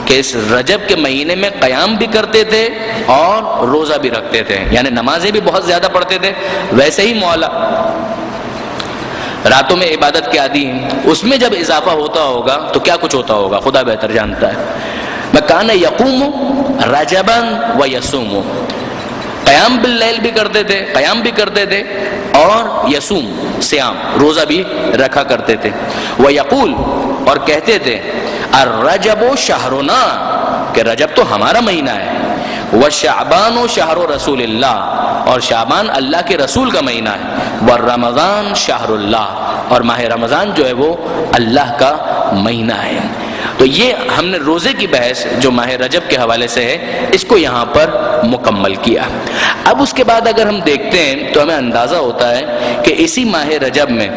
Speaker 2: کہ اس رجب کے مہینے میں قیام بھی کرتے تھے اور روزہ بھی رکھتے تھے، یعنی نمازیں بھی بہت زیادہ پڑھتے تھے. ویسے ہی مولا راتوں میں عبادت کے عادی ہیں، اس میں جب اضافہ ہوتا ہوگا تو کیا کچھ ہوتا ہوگا خدا بہتر جانتا ہے. کان یقوم رجبا و یصوم، قیام باللیل بھی کرتے تھے اور یصوم سیام روزہ بھی رکھا کرتے تھے. ویقول، اور کہتے تھے الرجب شہرنا، کہ رجب تو ہمارا مہینہ ہے، وشعبان شہر رسول اللہ، اور شعبان اللہ کے رسول کا مہینہ ہے، والرمضان شہر اللہ، اور ماہ رمضان جو ہے وہ اللہ کا مہینہ ہے. تو یہ ہم نے روزے کی بحث جو ماہ رجب کے حوالے سے ہے اس کو یہاں پر مکمل کیا. اب اس کے بعد اگر ہم دیکھتے ہیں تو ہمیں اندازہ ہوتا ہے کہ اسی ماہ رجب میں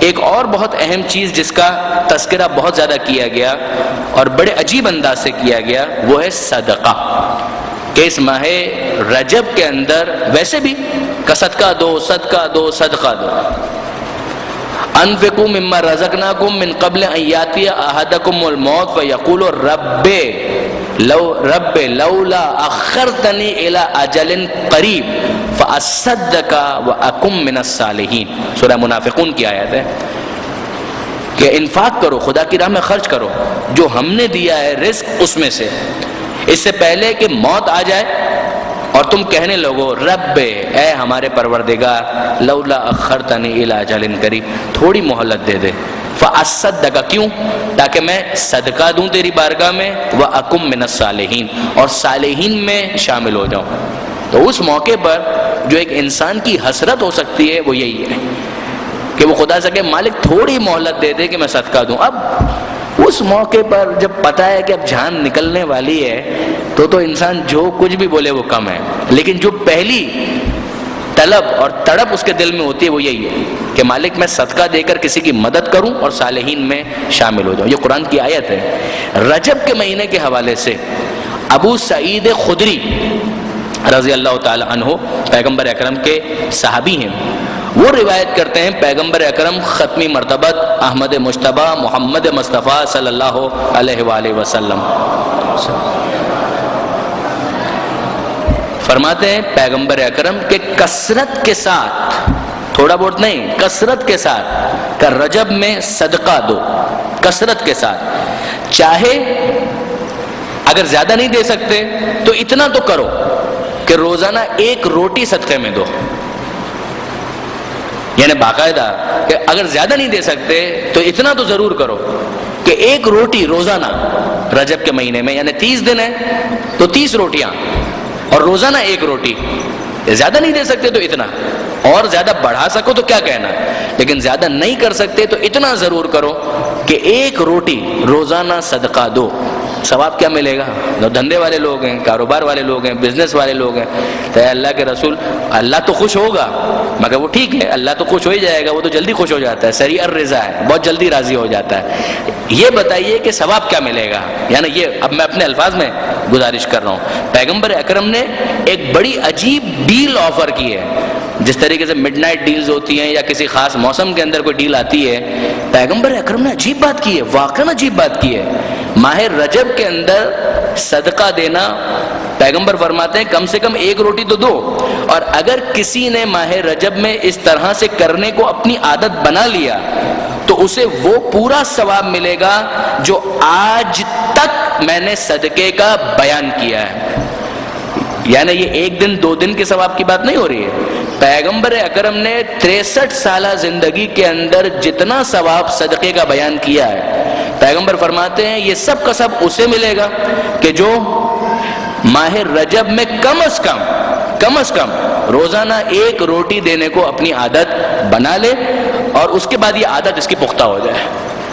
Speaker 2: ایک اور بہت اہم چیز جس کا تذکرہ بہت زیادہ کیا گیا اور بڑے عجیب انداز سے کیا گیا وہ ہے صدقہ. کہ اس ماہ رجب کے اندر ویسے بھی کہ صدقہ دو. انفقوا مما رزقناکم من قبل ان یاتی احدکم الموت فیقول رب لولا اخرتنی الی اجل قریب فاصدق واکن من الصالحین. سورہ منافقون کی آیت ہے کہ انفاق کرو، خدا کی راہ میں خرچ کرو جو ہم نے دیا ہے رزق اس میں سے، اس سے پہلے کہ موت آ جائے اور تم کہنے لگو رب اے ہمارے پروردگار لولا اخرتنی الی اجل قریب، تھوڑی مہلت دے دے. فاصدق، کیوں؟ تاکہ میں صدقہ دوں تیری بارگاہ میں، واکن من الصالحین، اور صالحین میں شامل ہو جاؤں. تو اس موقع پر جو ایک انسان کی حسرت ہو سکتی ہے وہ یہی ہے کہ وہ خدا سے کہ مالک تھوڑی مہلت دے دے کہ میں صدقہ دوں. اب اس موقع پر جب پتہ ہے کہ اب جان نکلنے والی ہے تو انسان جو کچھ بھی بولے وہ کم ہے، لیکن جو پہلی طلب اور تڑپ اس کے دل میں ہوتی ہے وہ یہی ہے کہ مالک میں صدقہ دے کر کسی کی مدد کروں اور صالحین میں شامل ہو جاؤں. یہ قرآن کی آیت ہے. رجب کے مہینے کے حوالے سے ابو سعید خدری رضی اللہ تعالی عنہ پیغمبر اکرم کے صحابی ہیں، وہ روایت کرتے ہیں پیغمبر اکرم ختمی مرتبت احمد مجتبی محمد مصطفیٰ صلی اللہ علیہ وآلہ وسلم فرماتے ہیں پیغمبر اکرم کہ کثرت کے ساتھ، تھوڑا بہت نہیں، کثرت کے ساتھ کہ رجب میں صدقہ دو، کثرت کے ساتھ. چاہے اگر زیادہ نہیں دے سکتے تو اتنا تو کرو کہ روزانہ ایک روٹی صدقے میں دو. یعنی باقاعدہ کہ اگر زیادہ نہیں دے سکتے تو اتنا تو ضرور کرو کہ ایک روٹی روزانہ رجب کے مہینے میں، یعنی 30 دن ہے تو 30 روٹیاں اور روزانہ ایک روٹی. زیادہ نہیں دے سکتے تو اتنا، اور زیادہ بڑھا سکو تو کیا کہنا، لیکن زیادہ نہیں کر سکتے تو اتنا ضرور کرو کہ ایک روٹی روزانہ صدقہ دو. ثواب کیا ملے گا؟ جو دھندے والے لوگ ہیں، کاروبار والے لوگ ہیں، بزنس والے لوگ ہیں، تو اے اللہ کے رسول اللہ تو خوش ہوگا، مگر وہ ٹھیک ہے اللہ تو خوش ہو ہی جائے گا، وہ تو جلدی خوش ہو جاتا ہے، سریع الرضا ہے، بہت جلدی راضی ہو جاتا ہے۔ یہ بتائیے کہ ثواب کیا ملے گا؟ یعنی یہ اب میں اپنے الفاظ میں گزارش کر رہا ہوں، پیغمبر اکرم نے ایک بڑی عجیب ڈیل آفر کی ہے۔ جس طریقے سے مڈ نائٹ ڈیلز ہوتی ہیں یا کسی خاص موسم کے اندر کوئی ڈیل آتی ہے، پیغمبر اکرم نے عجیب بات کی ہے، واقعاً عجیب بات کی ہے۔ ماہ رجب کے اندر صدقہ دینا، پیغمبر فرماتے ہیں کم سے کم 1 روٹی تو دو، اور اگر کسی نے ماہ رجب میں اس طرح سے کرنے کو اپنی عادت بنا لیا تو اسے وہ پورا ثواب ملے گا جو آج تک میں نے صدقے کا بیان کیا ہے۔ یعنی یہ 1 دن 2 دن کے ثواب کی بات نہیں ہو رہی ہے، پیغمبر اکرم نے 63 سالہ زندگی کے اندر جتنا ثواب صدقے کا بیان کیا ہے، پیغمبر فرماتے ہیں یہ سب کا سب اسے ملے گا کہ جو ماہ رجب میں کم از کم روزانہ 1 روٹی دینے کو اپنی عادت بنا لے، اور اس کے بعد یہ عادت اس کی پختہ ہو جائے۔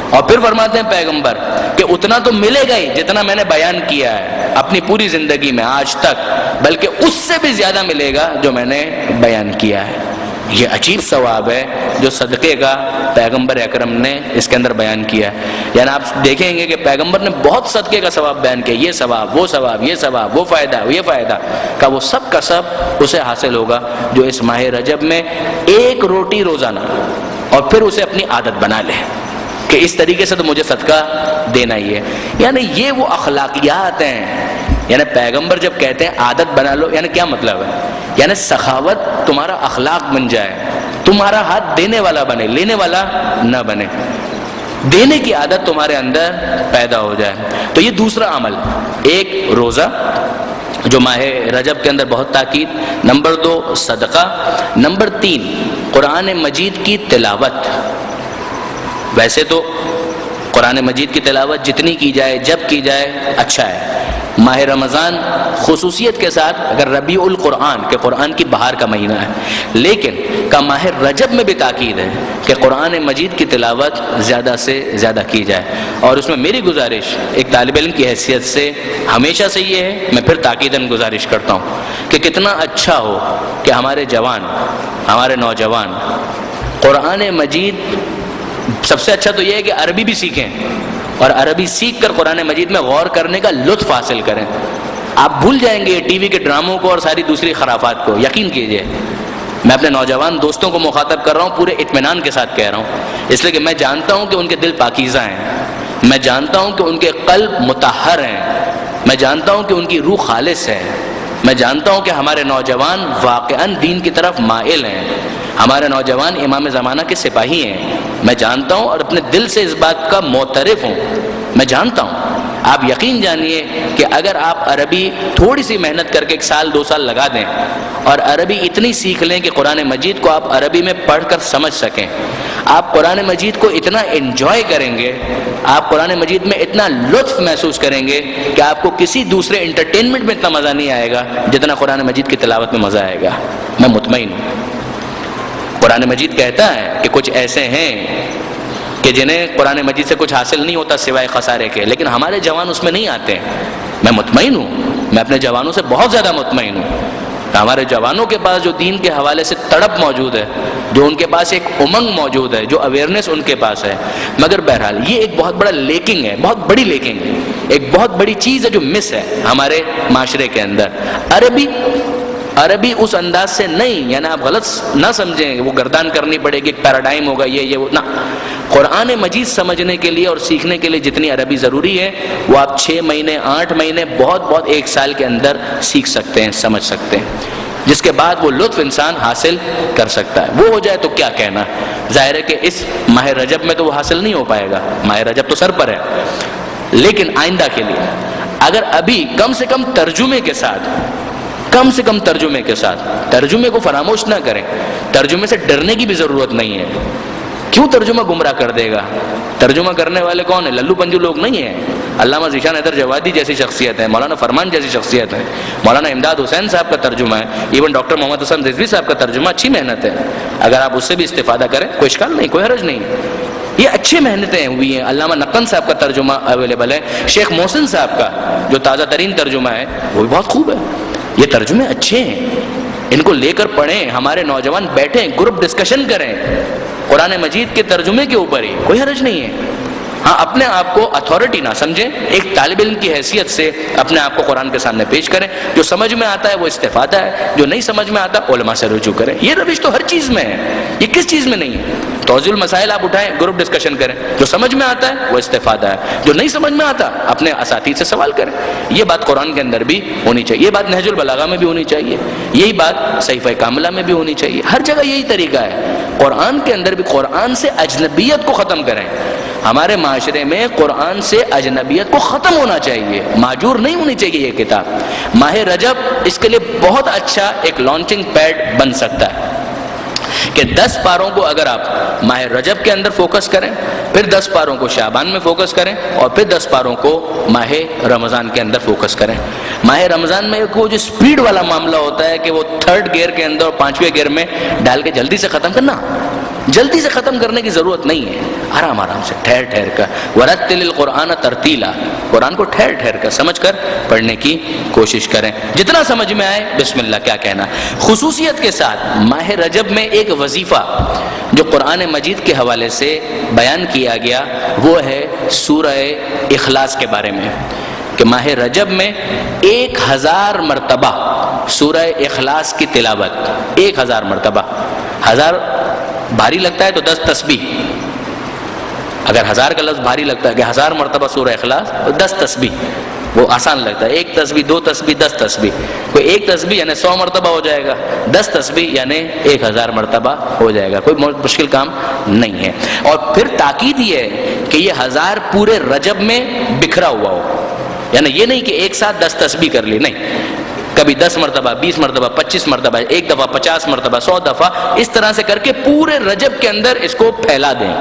Speaker 2: اور پھر فرماتے ہیں پیغمبر کہ اتنا تو ملے گا ہی جتنا میں نے بیان کیا ہے اپنی پوری زندگی میں آج تک، بلکہ اس سے بھی زیادہ ملے گا جو میں نے بیان کیا ہے۔ یہ عجیب ثواب ہے جو صدقے کا پیغمبر اکرم نے اس کے اندر بیان کیا ہے۔ یعنی آپ دیکھیں گے کہ پیغمبر نے بہت صدقے کا ثواب بیان کیا، یہ ثواب، وہ ثواب، یہ ثواب، وہ فائدہ، یہ فائدہ کا، وہ سب کا سب اسے حاصل ہوگا جو اس ماہ رجب میں 1 روٹی روزانہ، اور پھر اسے اپنی عادت بنا لے کہ اس طریقے سے تو مجھے صدقہ دینا ہی ہے۔ یعنی یہ وہ اخلاقیات ہیں، یعنی پیغمبر جب کہتے ہیں عادت بنا لو، یعنی کیا مطلب ہے؟ یعنی سخاوت تمہارا اخلاق بن جائے، تمہارا ہاتھ دینے والا بنے، لینے والا نہ بنے، دینے کی عادت تمہارے اندر پیدا ہو جائے۔ تو یہ دوسرا عمل، 1 روزہ جو ماہ رجب کے اندر بہت تاکید، نمبر 2 صدقہ، نمبر 3 قرآن مجید کی تلاوت۔ ویسے تو قرآن مجید کی تلاوت جتنی کی جائے، جب کی جائے اچھا ہے۔ ماہ رمضان خصوصیت کے ساتھ اگر ربیع القرآن کہ قرآن کی بہار کا مہینہ ہے، لیکن کا ماہ رجب میں بھی تاکید ہے کہ قرآن مجید کی تلاوت زیادہ سے زیادہ کی جائے۔ اور اس میں میری گزارش ایک طالب علم کی حیثیت سے ہمیشہ سے یہ ہے، میں پھر تاکیداً گزارش کرتا ہوں کہ کتنا اچھا ہو کہ ہمارے جوان، ہمارے نوجوان قرآن مجید، سب سے اچھا تو یہ ہے کہ عربی بھی سیکھیں، اور عربی سیکھ کر قرآن مجید میں غور کرنے کا لطف حاصل کریں۔ آپ بھول جائیں گے ٹی وی کے ڈراموں کو اور ساری دوسری خرافات کو، یقین کیجئے۔ میں اپنے نوجوان دوستوں کو مخاطب کر رہا ہوں، پورے اطمینان کے ساتھ کہہ رہا ہوں، اس لیے کہ میں جانتا ہوں کہ ان کے دل پاکیزہ ہیں، میں جانتا ہوں کہ ان کے قلب مطہر ہیں، میں جانتا ہوں کہ ان کی روح خالص ہے، میں جانتا ہوں کہ ہمارے نوجوان واقعاً دین کی طرف مائل ہیں، ہمارے نوجوان امام زمانہ کے سپاہی ہیں، میں جانتا ہوں اور اپنے دل سے اس بات کا معترف ہوں، میں جانتا ہوں۔ آپ یقین جانیے کہ اگر آپ عربی تھوڑی سی محنت کر کے 1 سال 2 سال لگا دیں اور عربی اتنی سیکھ لیں کہ قرآن مجید کو آپ عربی میں پڑھ کر سمجھ سکیں، آپ قرآن مجید کو اتنا انجوائے کریں گے، آپ قرآن مجید میں اتنا لطف محسوس کریں گے کہ آپ کو کسی دوسرے انٹرٹینمنٹ میں اتنا مزہ نہیں آئے گا جتنا قرآن مجید کی تلاوت میں مزہ آئے گا، میں مطمئن ہوں۔ قرآن مجید کہتا ہے کہ کچھ ایسے ہیں کہ جنہیں قرآن مجید سے کچھ حاصل نہیں ہوتا سوائے خسارے کے، لیکن ہمارے جوان اس میں نہیں آتے ہیں۔ میں مطمئن ہوں، میں اپنے جوانوں سے بہت زیادہ مطمئن ہوں۔ ہمارے جوانوں کے پاس جو دین کے حوالے سے تڑپ موجود ہے، جو ان کے پاس ایک امنگ موجود ہے، جو اویئرنیس ان کے پاس ہے، مگر بہرحال یہ ایک بہت بڑا لیکنگ ہے، بہت بڑی لیکنگ ہے، ایک بہت بڑی چیز ہے جو مس ہے ہمارے معاشرے کے اندر۔ عربی اس انداز سے نہیں، یعنی آپ غلط نہ سمجھیں وہ گردان کرنی پڑے گی، ایک پیراڈائم ہوگا یہ وہ، نہ۔ قرآن مجید سمجھنے کے لیے اور سیکھنے کے لیے جتنی عربی ضروری ہے وہ آپ 6 مہینے 8 مہینے بہت 1 سال کے اندر سیکھ سکتے ہیں، سمجھ سکتے ہیں، جس کے بعد وہ لطف انسان حاصل کر سکتا ہے۔ وہ ہو جائے تو کیا کہنا، ظاہر ہے کہ اس ماہ رجب میں تو وہ حاصل نہیں ہو پائے گا، ماہ رجب تو سر پر ہے، لیکن آئندہ کے لیے اگر ابھی کم سے کم ترجمے کے ساتھ، ترجمے کو فراموش نہ کریں، ترجمے سے ڈرنے کی بھی ضرورت نہیں ہے۔ کیوں ترجمہ گمراہ کر دے گا؟ ترجمہ کرنے والے کون ہیں؟ للو پنجو لوگ نہیں ہیں۔ علامہ ذیشان حیدر جوادی جیسی شخصیت ہے، مولانا فرمان جیسی شخصیت ہے، مولانا امداد حسین صاحب کا ترجمہ ہے، ایون ڈاکٹر محمد حسن رضوی صاحب کا ترجمہ، اچھی محنت ہے۔ اگر آپ اس سے بھی استفادہ کریں کوئی اشکال نہیں، کوئی حرج نہیں، یہ اچھے محنتیں ہوئی ہیں. علامہ نقن صاحب کا ترجمہ اویلیبل ہے, شیخ محسن صاحب کا جو تازہ ترین ترجمہ ہے وہ بھی بہت خوب ہے. یہ ترجمے اچھے ہیں, ان کو لے کر پڑھیں, ہمارے نوجوان بیٹھیں, گروپ ڈسکشن کریں قرآن مجید کے ترجمے کے اوپر ہی, کوئی حرج نہیں ہے. ہاں اپنے آپ کو اتھارٹی نہ سمجھیں, ایک طالب علم کی حیثیت سے اپنے آپ کو قرآن کے سامنے پیش کریں. جو سمجھ میں آتا ہے وہ استفادہ ہے, جو نہیں سمجھ میں آتا علماء سے رجوع کریں. یہ روش تو ہر چیز میں ہے, یہ کس چیز میں نہیں ہے؟ توضیح المسائل آپ اٹھائیں, گروپ ڈسکشن کریں, جو سمجھ میں آتا ہے وہ استفادہ ہے, جو نہیں سمجھ میں آتا اپنے اساتذہ سے سوال کریں. یہ بات قرآن کے اندر بھی ہونی چاہیے, یہ بات نہج البلاغہ میں بھی ہونی چاہیے, یہی بات صحیفہ کاملہ میں بھی ہونی چاہیے. ہر جگہ یہی طریقہ ہے. قرآن کے اندر بھی قرآن سے اجنبیت کو ختم کریں. ہمارے معاشرے میں قرآن سے اجنبیت کو ختم ہونا چاہیے, ماجور نہیں ہونی چاہیے یہ کتاب. ماہ رجب اس کے لیے بہت اچھا ایک لانچنگ پیڈ بن سکتا ہے کہ 10 پاروں کو اگر آپ ماہ رجب کے اندر فوکس کریں, پھر 10 پاروں کو شعبان میں فوکس کریں, اور پھر 10 پاروں کو ماہ رمضان کے اندر فوکس کریں. ماہ رمضان میں وہ جو سپیڈ والا معاملہ ہوتا ہے کہ وہ 3rd گیئر کے اندر اور 5ویں گیئر میں ڈال کے جلدی سے ختم کرنا, جلدی سے ختم کرنے کی ضرورت نہیں ہے. آرام آرام سے ٹھہر ٹھہر کر, ورتل القرآن ترتیلا, قرآن کو ٹھہر ٹھہر کر سمجھ کر پڑھنے کی کوشش کریں. جتنا سمجھ میں آئے بسم اللہ کیا کہنا. خصوصیت کے ساتھ ماہ رجب میں ایک وظیفہ جو قرآن مجید کے حوالے سے بیان کیا گیا وہ ہے سورہ اخلاص کے بارے میں, کہ ماہ رجب میں 1000 مرتبہ سورہ اخلاص کی تلاوت, 1000 مرتبہ. 1000 بھاری لگتا ہے تو 10 تسبیح, اگر 1000 کا لفظ بھاری لگتا ہے کہ 1000 مرتبہ سورہ اخلاص تو 10 تسبیح, وہ آسان لگتا ہے. 1 تسبیح 2 تسبیح 10 تسبیح, کوئی 1 تسبیح یعنی 100 مرتبہ ہو جائے گا, 10 تسبیح یعنی 1000 مرتبہ ہو جائے گا, کوئی مشکل کام نہیں ہے. اور پھر تاکید یہ ہے کہ یہ 1000 پورے رجب میں بکھرا ہوا ہو, یعنی یہ نہیں کہ ایک ساتھ 10 تسبیح کر لی, نہیں, کبھی 10 مرتبہ 20 مرتبہ 25 مرتبہ, ایک دفعہ 50 مرتبہ 100 دفعہ, اس طرح سے کر کے پورے رجب کے اندر اس کو پھیلا دیں.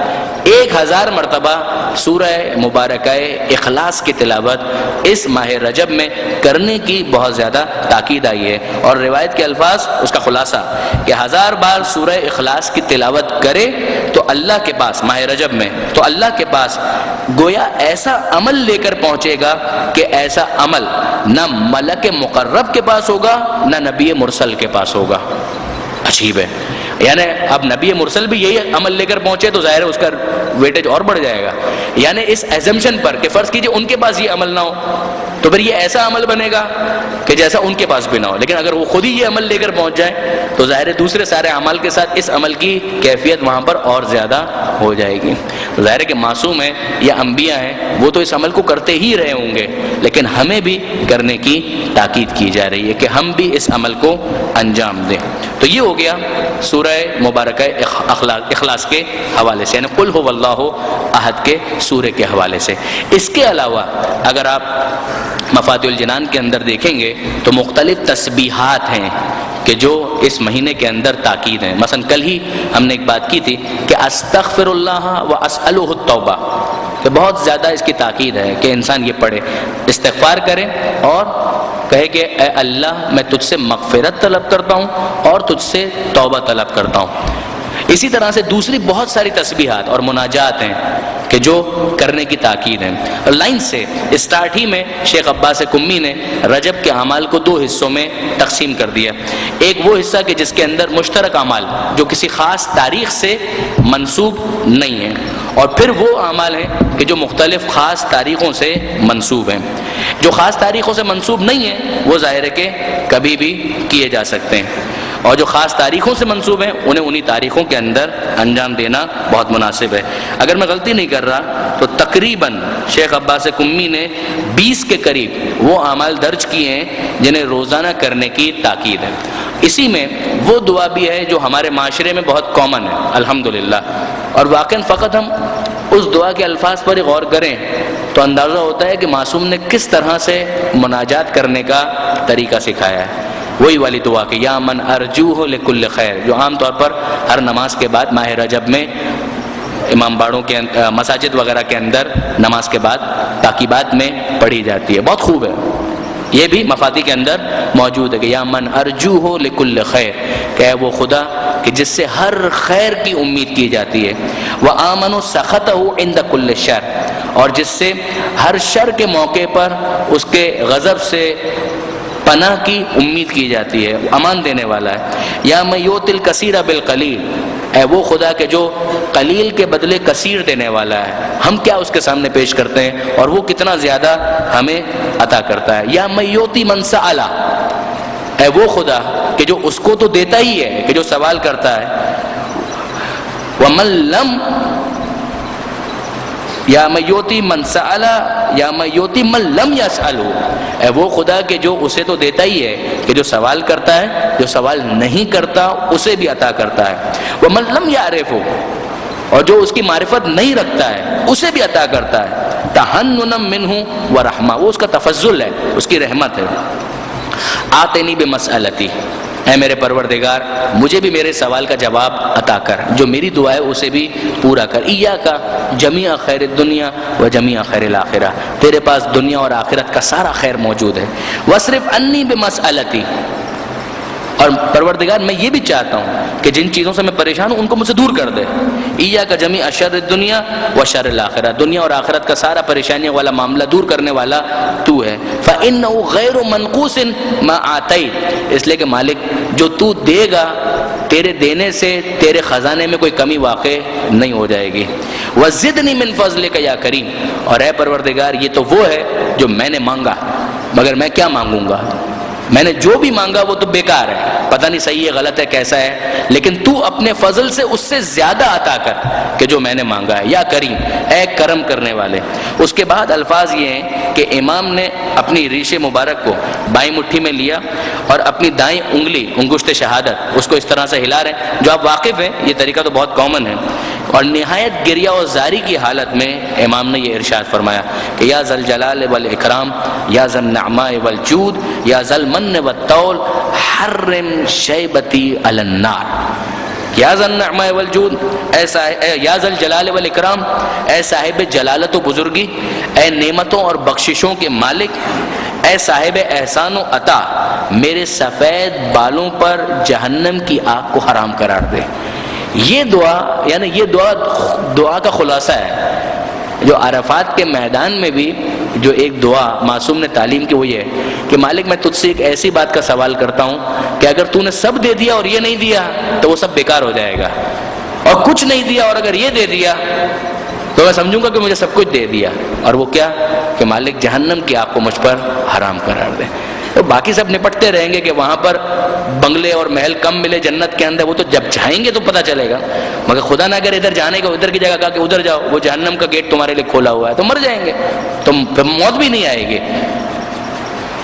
Speaker 2: 1000 مرتبہ سورہ مبارکہ اخلاص کی تلاوت اس ماہ رجب میں کرنے کی بہت زیادہ تاکید آئی ہے. اور روایت کے الفاظ اس کا خلاصہ کہ 1000 بار سورہ اخلاص کی تلاوت کرے تو اللہ کے پاس ماہ رجب میں, تو اللہ کے پاس گویا ایسا عمل لے کر پہنچے گا کہ ایسا عمل نہ ملک مقرب کے پاس ہوگا نہ نبی مرسل کے پاس ہوگا. عجیب ہے, یعنی اب نبی مرسل بھی یہی عمل لے کر پہنچے تو ظاہر ہے اس کا ویٹیج اور بڑھ جائے گا. یعنی اس ایزمپشن پر کہ فرض کیجئے ان کے پاس یہ عمل نہ ہو تو پھر یہ ایسا عمل بنے گا کہ جیسا ان کے پاس بھی نہ ہو, لیکن اگر وہ خود ہی یہ عمل لے کر پہنچ جائے تو ظاہر ہے دوسرے سارے اعمال کے ساتھ اس عمل کی کیفیت وہاں پر اور زیادہ ہو جائے گی. تو ظاہر ہے کہ معصوم ہیں یا انبیاء ہیں, وہ تو اس عمل کو کرتے ہی رہے ہوں گے, لیکن ہمیں بھی کرنے کی تاکید کی جا رہی ہے کہ ہم بھی اس عمل کو انجام دیں. تو یہ ہو گیا سورہ مبارکہ اخلاص کے حوالے سے, یعنی قل هو اللہ احد کے سورے کے حوالے سے. اس کے علاوہ اگر آپ مفاتیح الجنان کے اندر دیکھیں گے تو مختلف تسبیحات ہیں کہ جو اس مہینے کے اندر تاکید ہیں. مثلا کل ہی ہم نے ایک بات کی تھی کہ استغفر اللہ و اسألہ التوبہ, کہ بہت زیادہ اس کی تاکید ہے کہ انسان یہ پڑھے, استغفار کرے اور کہے کہ اے اللہ میں تجھ سے مغفرت طلب کرتا ہوں اور تجھ سے توبہ طلب کرتا ہوں. اسی طرح سے دوسری بہت ساری تسبیحات اور مناجات ہیں کہ جو کرنے کی تاکید ہے. لائن سے اسٹارٹ ہی میں شیخ عباس کمی نے رجب کے اعمال کو 2 حصوں میں تقسیم کر دیا. ایک وہ حصہ کہ جس کے اندر مشترک اعمال جو کسی خاص تاریخ سے منسوب نہیں ہیں, اور پھر وہ اعمال ہیں کہ جو مختلف خاص تاریخوں سے منسوب ہیں. جو خاص تاریخوں سے منسوب نہیں ہیں وہ ظاہر ہے کہ کبھی بھی کیے جا سکتے ہیں, اور جو خاص تاریخوں سے منسوب ہیں انہیں انہی تاریخوں کے اندر انجام دینا بہت مناسب ہے. اگر میں غلطی نہیں کر رہا تو تقریباً شیخ عباس کمی نے 20 کے قریب وہ اعمال درج کیے ہیں جنہیں روزانہ کرنے کی تاکید ہے. اسی میں وہ دعا بھی ہے جو ہمارے معاشرے میں بہت کامن ہے الحمدللہ, اور واقعاً فقط ہم اس دعا کے الفاظ پر غور کریں تو اندازہ ہوتا ہے کہ معصوم نے کس طرح سے مناجات کرنے کا طریقہ سکھایا ہے. وہی والی دعا کہ یا من ارجوہ لکل خیر, جو عام طور پر ہر نماز کے بعد ماہ رجب میں امام باڑوں کے مساجد وغیرہ کے اندر نماز کے بعد تاکیبات میں پڑھی جاتی ہے. بہت خوب ہے, یہ بھی مفاتی کے اندر موجود ہے کہ یا من ارجو ہو لکل خیر، کہ ہے وہ خدا کہ جس سے ہر خیر کی امید کی جاتی ہے، وآمن سخطہ عند کل شر، اور جس سے ہر شر کے موقع پر اس کے غضب سے پناہ کی امید کی جاتی ہے، امان دینے والا ہے۔ یا من یؤتی الکثیر بالقلیل، اے وہ خدا کہ جو قلیل کے بدلے کثیر دینے والا ہے، ہم کیا اس کے سامنے پیش کرتے ہیں اور وہ کتنا زیادہ ہمیں عطا کرتا ہے۔ یا من یؤتی من سأل، اے وہ خدا کہ جو اس کو تو دیتا ہی ہے کہ جو سوال کرتا ہے، ومن لم، یا من یؤتی من سأل یا من یؤتی من لم یسألہ، اے وہ خدا کہ جو اسے تو دیتا ہی ہے کہ جو سوال کرتا ہے، جو سوال نہیں کرتا اسے بھی عطا کرتا ہے، ومن لم یعرفہ، اور جو اس کی معرفت نہیں رکھتا ہے اسے بھی عطا کرتا ہے، تحننا منہ ورحمہ، وہ اس کا تفضل ہے، اس کی رحمت ہے۔ آتنی بمسألتی، اے میرے پروردگار مجھے بھی میرے سوال کا جواب عطا کر، جو میری دعا ہے اسے بھی پورا کر۔ ایاک جمیع خیر الدنیا و جمیع خیر الآخرہ، تیرے پاس دنیا اور آخرت کا سارا خیر موجود ہے۔ واصرف عنی بمسألتی، اور پروردگار میں یہ بھی چاہتا ہوں کہ جن چیزوں سے میں پریشان ہوں ان کو مجھ سے دور کر دے۔ ایاک جمیع شر الدنیا و شر الآخرہ، دنیا اور آخرت کا سارا پریشانیوں والا معاملہ دور کرنے والا تو ہے۔ فإنه غیر منقوص ما آتیت، اس لیے کہ مالک جو تو دے گا تیرے دینے سے تیرے خزانے میں کوئی کمی واقع نہیں ہو جائے گی۔ وزدنی من فضلک یا کریم، اور اے پروردگار یہ تو وہ ہے جو میں نے مانگا، مگر میں کیا مانگوں گا، میں نے جو بھی مانگا وہ تو بیکار ہے، پتہ نہیں صحیح ہے غلط ہے کیسا ہے، لیکن تو اپنے فضل سے اس سے زیادہ عطا کر کہ جو میں نے مانگا ہے، یا کریم، اے کرم کرنے والے۔ اس کے بعد الفاظ یہ ہیں کہ امام نے اپنی ریش مبارک کو بائیں مٹھی میں لیا اور اپنی دائیں انگلی انگشت شہادت اس کو اس طرح سے ہلا رہے ہیں، جو آپ واقف ہیں یہ طریقہ تو بہت کامن ہے، اور نہایت گریہ و زاری کی حالت میں امام نے یہ ارشاد فرمایا کہ یا ذل جلال والاکرام، یا ذل نعماء والجود، یا ذل من والطول، حرم شیبتی علی النار۔ یا ذل نعماء والجود، یا ذل جلال والاکرام، اے صاحب جلالت و بزرگی، اے نعمتوں اور بخششوں کے مالک، اے صاحب احسان و عطا، میرے سفید بالوں پر جہنم کی آگ کو حرام قرار دے۔ یہ دعا، یعنی یہ دعا کا خلاصہ ہے جو عرفات کے میدان میں بھی جو ایک دعا معصوم نے تعلیم کی، وہ یہ ہے کہ مالک میں تجھ سے ایک ایسی بات کا سوال کرتا ہوں کہ اگر تو نے سب دے دیا اور یہ نہیں دیا تو وہ سب بیکار ہو جائے گا، اور کچھ نہیں دیا اور اگر یہ دے دیا تو میں سمجھوں گا کہ مجھے سب کچھ دے دیا، اور وہ کیا کہ مالک جہنم کی آگ کو مجھ پر حرام قرار دے۔ تو باقی سب نپٹتے رہیں گے کہ وہاں پر بنگلے اور محل کم ملے جنت کے اندر، وہ تو جب جائیں گے تو پتہ چلے گا، مگر خدا نہ اگر ادھر جانے کا ادھر کی جگہ کہا کہ ادھر جاؤ، وہ جہنم کا گیٹ تمہارے لیے کھولا ہوا ہے تو مر جائیں گے، تو پھر موت بھی نہیں آئے گی۔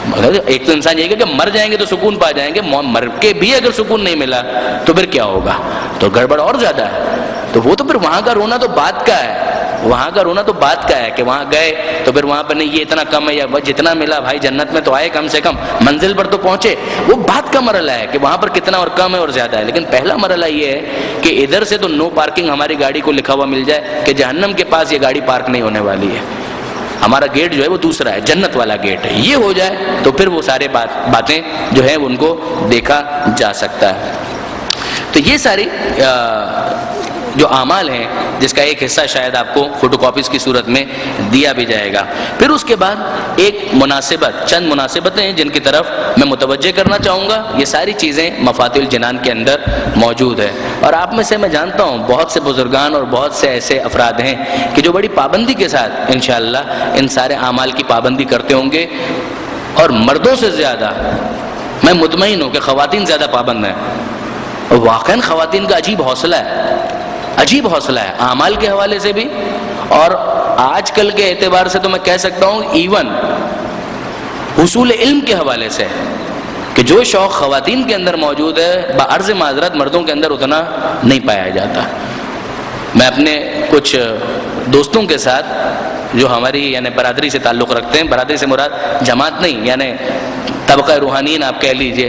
Speaker 2: مگر ایک تو انسان یہ کہ مر جائیں گے تو سکون پا جائیں گے، مر کے بھی اگر سکون نہیں ملا تو پھر کیا ہوگا، تو گڑبڑ اور زیادہ ہے۔ تو وہ تو پھر وہاں کا رونا تو بات کا ہے، وہاں کا رونا تو بات کا ہے کہ وہاں گئے تو پھر وہاں پر نہیں یہ اتنا کم ہے، یا جتنا ملا بھائی جنت میں تو آئے کم سے کم، منزل پر تو پہنچے، وہ بات کا مرحلہ ہے کہ وہاں پر کتنا اور کم ہے اور زیادہ ہے۔ لیکن پہلا مرحلہ یہ ہے کہ ادھر سے تو نو پارکنگ ہماری گاڑی کو لکھا ہوا مل جائے کہ جہنم کے پاس یہ گاڑی پارک نہیں ہونے والی ہے، ہمارا گیٹ جو ہے وہ دوسرا ہے، جنت والا گیٹ ہے، یہ ہو جائے تو پھر وہ سارے باتیں جو ہیں ان کو دیکھا جا سکتا ہے۔ تو یہ ساری جو اعمال ہیں جس کا ایک حصہ شاید آپ کو فوٹو کاپیز کی صورت میں دیا بھی جائے گا۔ پھر اس کے بعد ایک مناسبت، چند مناسبتیں ہیں جن کی طرف میں متوجہ کرنا چاہوں گا۔ یہ ساری چیزیں مفاتیح الجنان کے اندر موجود ہے، اور آپ میں سے میں جانتا ہوں بہت سے بزرگان اور بہت سے ایسے افراد ہیں کہ جو بڑی پابندی کے ساتھ انشاءاللہ ان سارے اعمال کی پابندی کرتے ہوں گے، اور مردوں سے زیادہ میں مطمئن ہوں کہ خواتین زیادہ پابند ہیں، اور واقعاً خواتین کا عجیب حوصلہ ہے، عجیب حوصلہ ہے اعمال کے حوالے سے بھی، اور آج کل کے اعتبار سے تو میں کہہ سکتا ہوں ایون حصول علم کے حوالے سے کہ جو شوق خواتین کے اندر موجود ہے بعرض معذرت مردوں کے اندر اتنا نہیں پایا جاتا۔ میں اپنے کچھ دوستوں کے ساتھ جو ہماری یعنی برادری سے تعلق رکھتے ہیں، برادری سے مراد جماعت نہیں، یعنی طبقہ روحانین آپ کہہ لیجئے،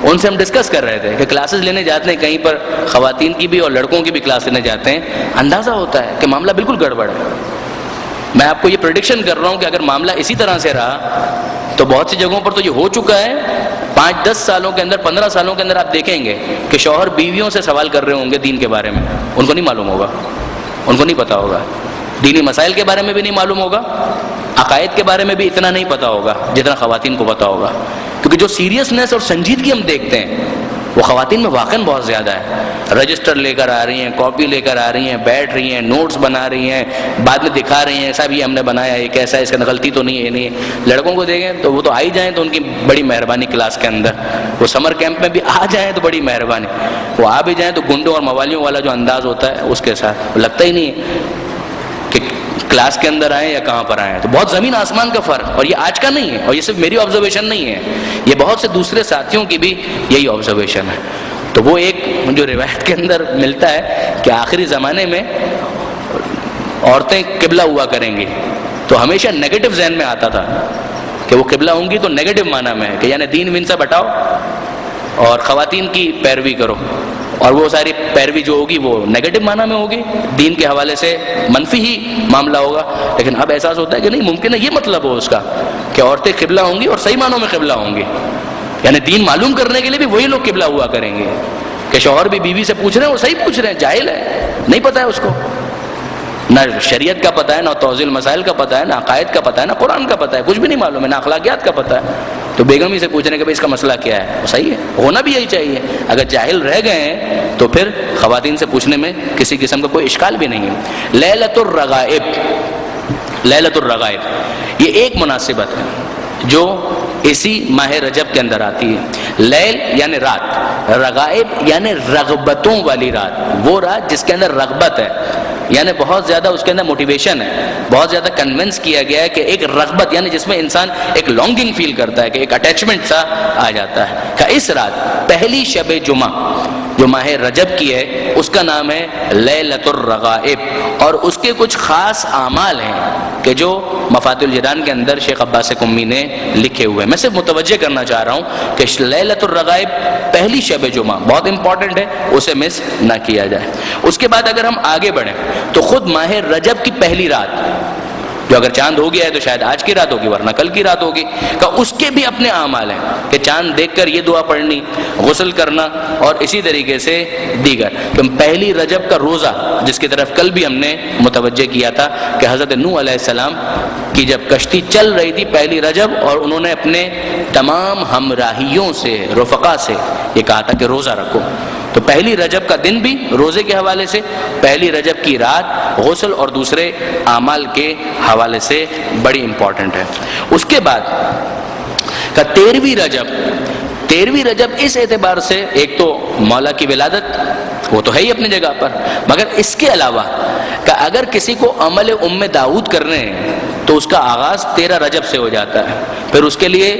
Speaker 2: ان سے ہم ڈسکس کر رہے تھے کہ کلاسز لینے جاتے ہیں کہیں پر خواتین کی بھی اور لڑکوں کی بھی کلاس لینے جاتے ہیں، اندازہ ہوتا ہے کہ معاملہ بالکل گڑبڑ ہے، میں آپ کو یہ پریڈکشن کر رہا ہوں کہ اگر معاملہ اسی طرح سے رہا تو بہت سی جگہوں پر تو یہ ہو چکا ہے. 5-10 سالوں کے اندر، 15 سالوں کے اندر آپ دیکھیں گے کہ شوہر بیویوں سے سوال کر رہے ہوں گے دین کے بارے میں، ان کو نہیں معلوم ہوگا، ان کو نہیں پتا ہوگا، دینی مسائل کے بارے میں بھی نہیں معلوم ہوگا، عقائد کے بارے میں بھی اتنا نہیں پتا ہوگا جتنا خواتین کو پتا ہوگا. کیونکہ جو سیریسنیس اور سنجیدگی ہم دیکھتے ہیں وہ خواتین میں واقعاً بہت زیادہ ہے. رجسٹر لے کر آ رہی ہیں، کاپی لے کر آ رہی ہیں، بیٹھ رہی ہیں، نوٹس بنا رہی ہیں، بعد میں دکھا رہی ہیں صاحب یہ ہم نے بنایا ہے، کیسا ہے، اس کا غلطی تو نہیں ہے. نہیں لڑکوں کو دیکھیں تو وہ تو آئی جائیں تو ان کی بڑی مہربانی کلاس کے اندر، وہ سمر کیمپ میں بھی آ جائیں تو بڑی مہربانی، وہ آ بھی جائیں تو گنڈوں اور موالیوں والا جو انداز ہوتا ہے اس کے ساتھ لگتا ہی نہیں ہے کہ کلاس کے اندر آئیں یا کہاں پر آئیں. تو بہت زمین آسمان کا فرق، اور یہ آج کا نہیں ہے، اور یہ صرف میری آبزرویشن نہیں ہے، یہ بہت سے دوسرے ساتھیوں کی بھی یہی آبزرویشن ہے. تو وہ ایک جو روایت کے اندر ملتا ہے کہ آخری زمانے میں عورتیں قبلہ ہوا کریں گی، تو ہمیشہ نیگیٹو ذہن میں آتا تھا کہ وہ قبلہ ہوں گی تو نیگیٹو معنی میں ہے کہ یعنی دین وین سے ہٹاؤ اور خواتین کی پیروی کرو، اور وہ ساری پیروی جو ہوگی وہ نیگیٹو معنی میں ہوگی، دین کے حوالے سے منفی ہی معاملہ ہوگا. لیکن اب احساس ہوتا ہے کہ نہیں، ممکن ہے یہ مطلب ہو اس کا کہ عورتیں قبلہ ہوں گی اور صحیح معنوں میں قبلہ ہوں گی، یعنی دین معلوم کرنے کے لیے بھی وہی لوگ قبلہ ہوا کریں گے کہ شوہر بھی بیوی سے پوچھ رہے ہیں، وہ صحیح پوچھ رہے ہیں، جاہل ہے، نہیں پتہ ہے اس کو، نہ شریعت کا پتہ ہے، نہ توضیح المسائل کا پتہ ہے، نہ عقائد کا پتہ ہے، نہ قرآن کا پتہ ہے، کچھ بھی نہیں معلوم ہے، نہ اخلاقیات کا پتہ ہے. تو بیگم ہی سے پوچھ رہے ہیں کہ بھائی اس کا مسئلہ کیا ہے. وہ صحیح ہے، ہونا بھی یہی چاہیے. اگر جاہل رہ گئے ہیں تو پھر خواتین سے پوچھنے میں کسی قسم کا کوئی اشکال بھی نہیں ہے. لیلۃ الرغائب، لیلۃ الرغائب یہ ایک مناسبت ہے جو اسی ماہ رجب کے اندر آتی ہے. لیل یعنی رات، رغائب یعنی رغبتوں والی رات، وہ رات جس کے اندر رغبت ہے، یعنی بہت زیادہ اس کے اندر موٹیویشن ہے، بہت زیادہ کنونس کیا گیا ہے کہ ایک رغبت یعنی جس میں انسان ایک لانگنگ فیل کرتا ہے، کہ ایک اٹیچمنٹ سا آ جاتا ہے. کہ اس رات پہلی شب جمعہ جو ماہ رجب کی ہے اس کا نام ہے لیلۃ الرغائب، اور اس کے کچھ خاص اعمال ہیں کہ جو مفاتیح الجنان کے اندر شیخ عباس قمی نے لکھے ہوئے ہیں. میں صرف متوجہ کرنا چاہ رہا ہوں کہ لیلۃ الرغائب پہلی شب جمعہ بہت امپورٹنٹ ہے، اسے مس نہ کیا جائے. اس کے بعد اگر ہم آگے بڑھیں تو خود ماہ رجب کی پہلی رات جو اگر چاند ہو گیا ہے تو شاید آج کی رات ہوگی ورنہ کل کی رات ہوگی، کہ اس کے بھی اپنے اعمال ہیں کہ چاند دیکھ کر یہ دعا پڑھنی، غسل کرنا، اور اسی طریقے سے دیگر. کہ پہلی رجب کا روزہ جس کی طرف کل بھی ہم نے متوجہ کیا تھا کہ حضرت نوح علیہ السلام کی جب کشتی چل رہی تھی پہلی رجب، اور انہوں نے اپنے تمام ہمراہیوں سے، رفقا سے یہ کہا تھا کہ روزہ رکھو. تو پہلی رجب کا دن بھی روزے کے حوالے سے، پہلی رجب کی رات غسل اور دوسرے اعمال کے حوالے سے بڑی امپورٹنٹ ہے. اس کے بعد کا 13ویں رجب اس اعتبار سے ایک تو مولا کی ولادت وہ تو ہے ہی اپنی جگہ پر، مگر اس کے علاوہ کہ اگر کسی کو عمل داؤد کرنے ہیں تو اس کا آغاز 13 رجب سے ہو جاتا ہے. پھر اس کے لیے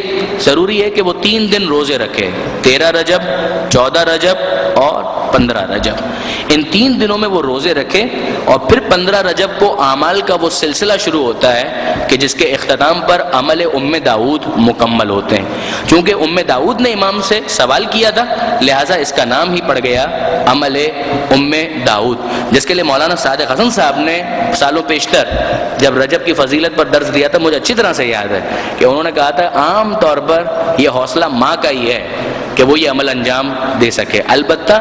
Speaker 2: ضروری ہے کہ وہ 3 دن روزے رکھے، 13 رجب، 14 رجب اور 15 رجب. ان 3 دنوں میں وہ روزے رکھے، اور پھر 15 رجب کو اعمال کا وہ سلسلہ شروع ہوتا ہے کہ جس کے اختتام پر عمل داؤد مکمل ہوتے ہیں. چونکہ داؤد نے امام سے سوال کیا تھا لہٰذا اس کا نام ہی پڑ گیا عمل داؤد، جس کے لیے مولانا صادق حسن صاحب نے سالوں پیشتر جب رجب کی فضیلت پر درس دیا تھا، مجھے اچھی طرح سے یاد ہے کہ انہوں نے کہا تھا عام طور پر یہ حوصلہ ماں کا ہی ہے کہ وہ یہ عمل انجام دے سکے. البتہ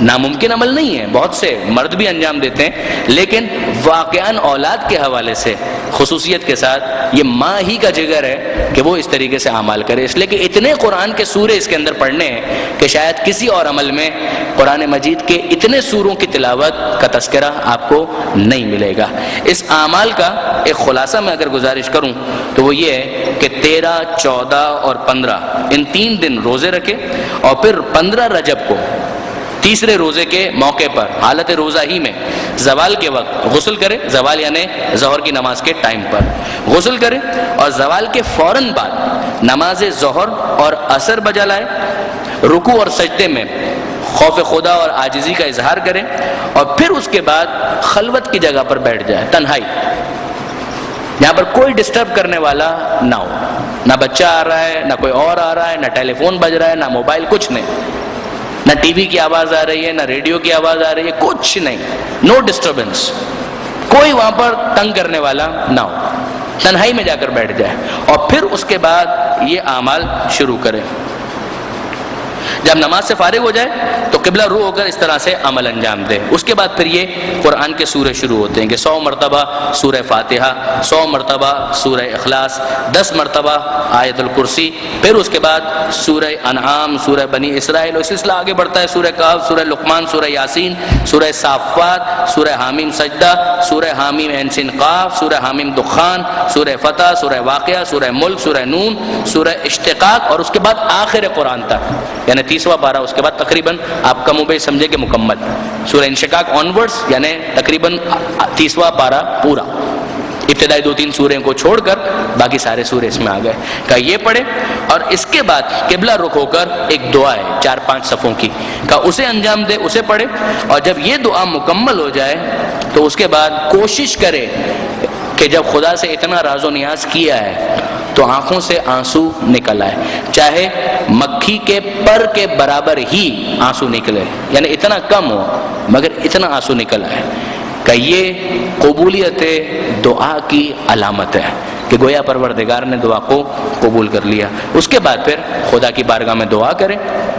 Speaker 2: ناممکن عمل نہیں ہے، بہت سے مرد بھی انجام دیتے ہیں، لیکن واقعاً اولاد کے حوالے سے خصوصیت کے ساتھ یہ ماں ہی کا جگر ہے کہ وہ اس طریقے سے اعمال کرے. اس لیے کہ اتنے قرآن کے سورے اس کے اندر پڑھنے ہیں کہ شاید کسی اور عمل میں قرآن مجید کے اتنے سوروں کی تلاوت کا تذکرہ آپ کو نہیں ملے گا. اس اعمال کا ایک خلاصہ میں اگر گزارش کروں تو وہ یہ ہے کہ 13، 14 اور 15 ان 3 دن روزے رکھے، اور پھر 15 رجب کو تیسرے روزے کے موقع پر حالت روزہ ہی میں زوال کے وقت غسل کرے، زوال یعنی ظہر کی نماز کے ٹائم پر غسل کرے، اور زوال کے فوراً بعد نماز ظہر اور عصر بجا لائے، رکوع اور سجدے میں خوف خدا اور عاجزی کا اظہار کرے، اور پھر اس کے بعد خلوت کی جگہ پر بیٹھ جائے، تنہائی، یہاں پر کوئی ڈسٹرب کرنے والا نہ ہو، نہ بچہ آ رہا ہے، نہ کوئی اور آ رہا ہے، نہ ٹیلی فون بج رہا ہے، نہ موبائل، کچھ نہیں، نہ ٹی وی کی آواز آ رہی ہے، نہ ریڈیو کی آواز آ رہی ہے، کچھ نہیں، نو ڈسٹربنس. کوئی وہاں پر تنگ کرنے والا نہ ہو، تنہائی میں جا کر بیٹھ جائے اور پھر اس کے بعد یہ اعمال شروع کرے۔ جب نماز سے فارغ ہو جائے تو قبلہ رو ہو کر اس طرح سے عمل انجام دے۔ اس کے بعد پھر یہ قرآن کے سورے شروع ہوتے ہیں کہ 100 مرتبہ سورہ فاتحہ، 100 مرتبہ سورہ اخلاص، 10 مرتبہ آیت الکرسی، پھر اس کے بعد سورہ انعام، سورہ بنی اسرائیل، اور سلسلہ آگے بڑھتا ہے، سورہ کہف، سورہ لقمان، سورہ یاسین، سورہ صافات، سورہ حامیم سجدہ، سورہ حامیم عین سین قاف، سورہ حامیم دخان، سورہ فتح، سورہ واقعہ، سورہ ملک، سورہ نون، سورہ اشتقاق، اور اس کے بعد آخر قرآن تک، یعنی 30واں پارہ۔ اس کے بعد تقریباً آپ کم و بیش سمجھے کہ مکمل سورہ انشقاق آنورڈز، یعنی تقریباً 30واں پارہ پورا، ابتدائی 2-3 سورے کو چھوڑ کر باقی سارے سورے اس میں آ گئے۔ کہ یہ پڑھے اور اس کے بعد قبلہ رخ ہو کر ایک دعا ہے 4-5 صفوں کی، کہ اسے انجام دے، اسے پڑھے، اور جب یہ دعا مکمل ہو جائے تو اس کے بعد کوشش کرے کہ جب خدا سے اتنا راز و نیاز کیا ہے تو آنکھوں سے آنسو نکل آئے، چاہے مکھی کے پر کے برابر ہی آنسو نکلے، یعنی اتنا کم ہو مگر اتنا آنسو نکل آئے، کہ یہ قبولیت دعا کی علامت ہے کہ گویا پروردگار نے دعا کو قبول کر لیا۔ اس کے بعد پھر خدا کی بارگاہ میں دعا کرے،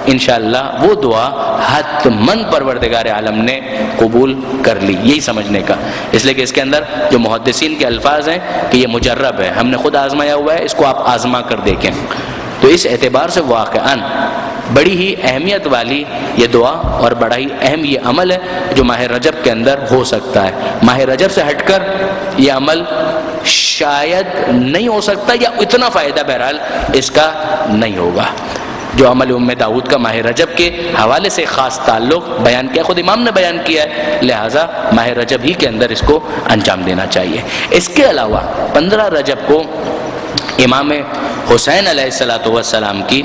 Speaker 2: انشاءاللہ وہ دعا حتماً پروردگار عالم نے قبول کر لی۔ یہی سمجھنے کا، اس لیے کہ اس کے اندر جو محدثین کے الفاظ ہیں کہ یہ مجرب ہے، ہم نے خود آزمایا ہوا ہے، اس کو آپ آزما کر دیکھیں، تو اس اعتبار سے واقعاً بڑی ہی اہمیت والی یہ دعا اور بڑا ہی اہم یہ عمل ہے جو ماہ رجب کے اندر ہو سکتا ہے۔ ماہ رجب سے ہٹ کر یہ عمل شاید نہیں ہو سکتا، یا اتنا فائدہ بہرحال اس کا نہیں ہوگا۔ جو عمل ام داؤد کا ماہ رجب کے حوالے سے خاص تعلق بیان کیا، خود امام نے بیان کیا ہے، لہٰذا ماہ رجب ہی کے اندر اس کو انجام دینا چاہیے۔ اس کے علاوہ 15 رجب کو امام حسین علیہ السلام کی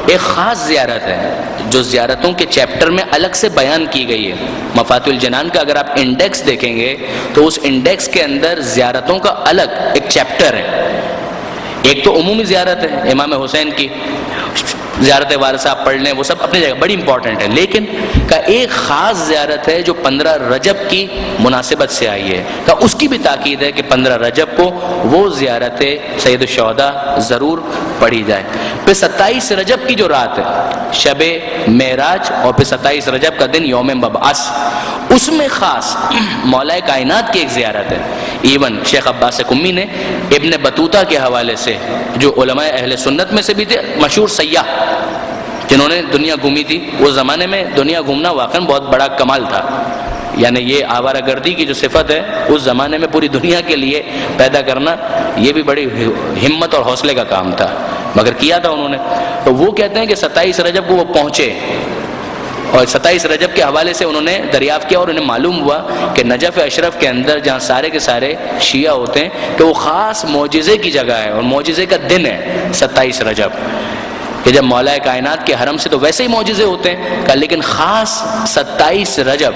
Speaker 2: ایک خاص زیارت ہے جو زیارتوں کے چیپٹر میں الگ سے بیان کی گئی ہے۔ مفاتیح الجنان کا اگر آپ انڈیکس دیکھیں گے تو اس انڈیکس کے اندر زیارتوں کا الگ ایک چیپٹر ہے۔ ایک تو عمومی زیارت ہے امام حسین کی، زیارت وارثہ آپ پڑھ لیں، وہ سب اپنی جگہ بڑی امپورٹنٹ ہے، لیکن کا ایک خاص زیارت ہے جو 15 رجب کی مناسبت سے آئی ہے، کا اس کی بھی تاکید ہے کہ 15 رجب کو وہ زیارت سید الشہداء ضرور پڑھی جائے۔ پھر 27 رجب کی جو رات ہے شب معراج، اور پھر 27 رجب کا دن یوم مبعث، اس میں خاص مولا کائنات کی ایک زیارت ہے۔ ایون شیخ عباس قمی نے ابن بطوطہ کے حوالے سے، جو علماء اہل سنت میں سے بھی تھے، مشہور سیاح جنہوں نے دنیا گھومی تھی، اس زمانے میں دنیا گھومنا واقعاً بہت بڑا کمال تھا، یعنی یہ آوارہ گردی کی جو صفت ہے اس زمانے میں پوری دنیا کے لیے پیدا کرنا، یہ بھی بڑی ہمت اور حوصلے کا کام تھا، مگر کیا تھا انہوں نے۔ تو وہ کہتے ہیں کہ 27 رجب کو وہ پہنچے، اور 27 رجب کے حوالے سے انہوں نے دریافت کیا اور انہیں معلوم ہوا کہ نجف اشرف کے اندر جہاں سارے کے سارے شیعہ ہوتے ہیں کہ وہ خاص معجزے کی جگہ ہے اور معجزے کا دن ہے 27 رجب، کہ جب مولا کائنات کے حرم سے تو ویسے ہی معجزے ہوتے ہیں کہ لیکن خاص 27 رجب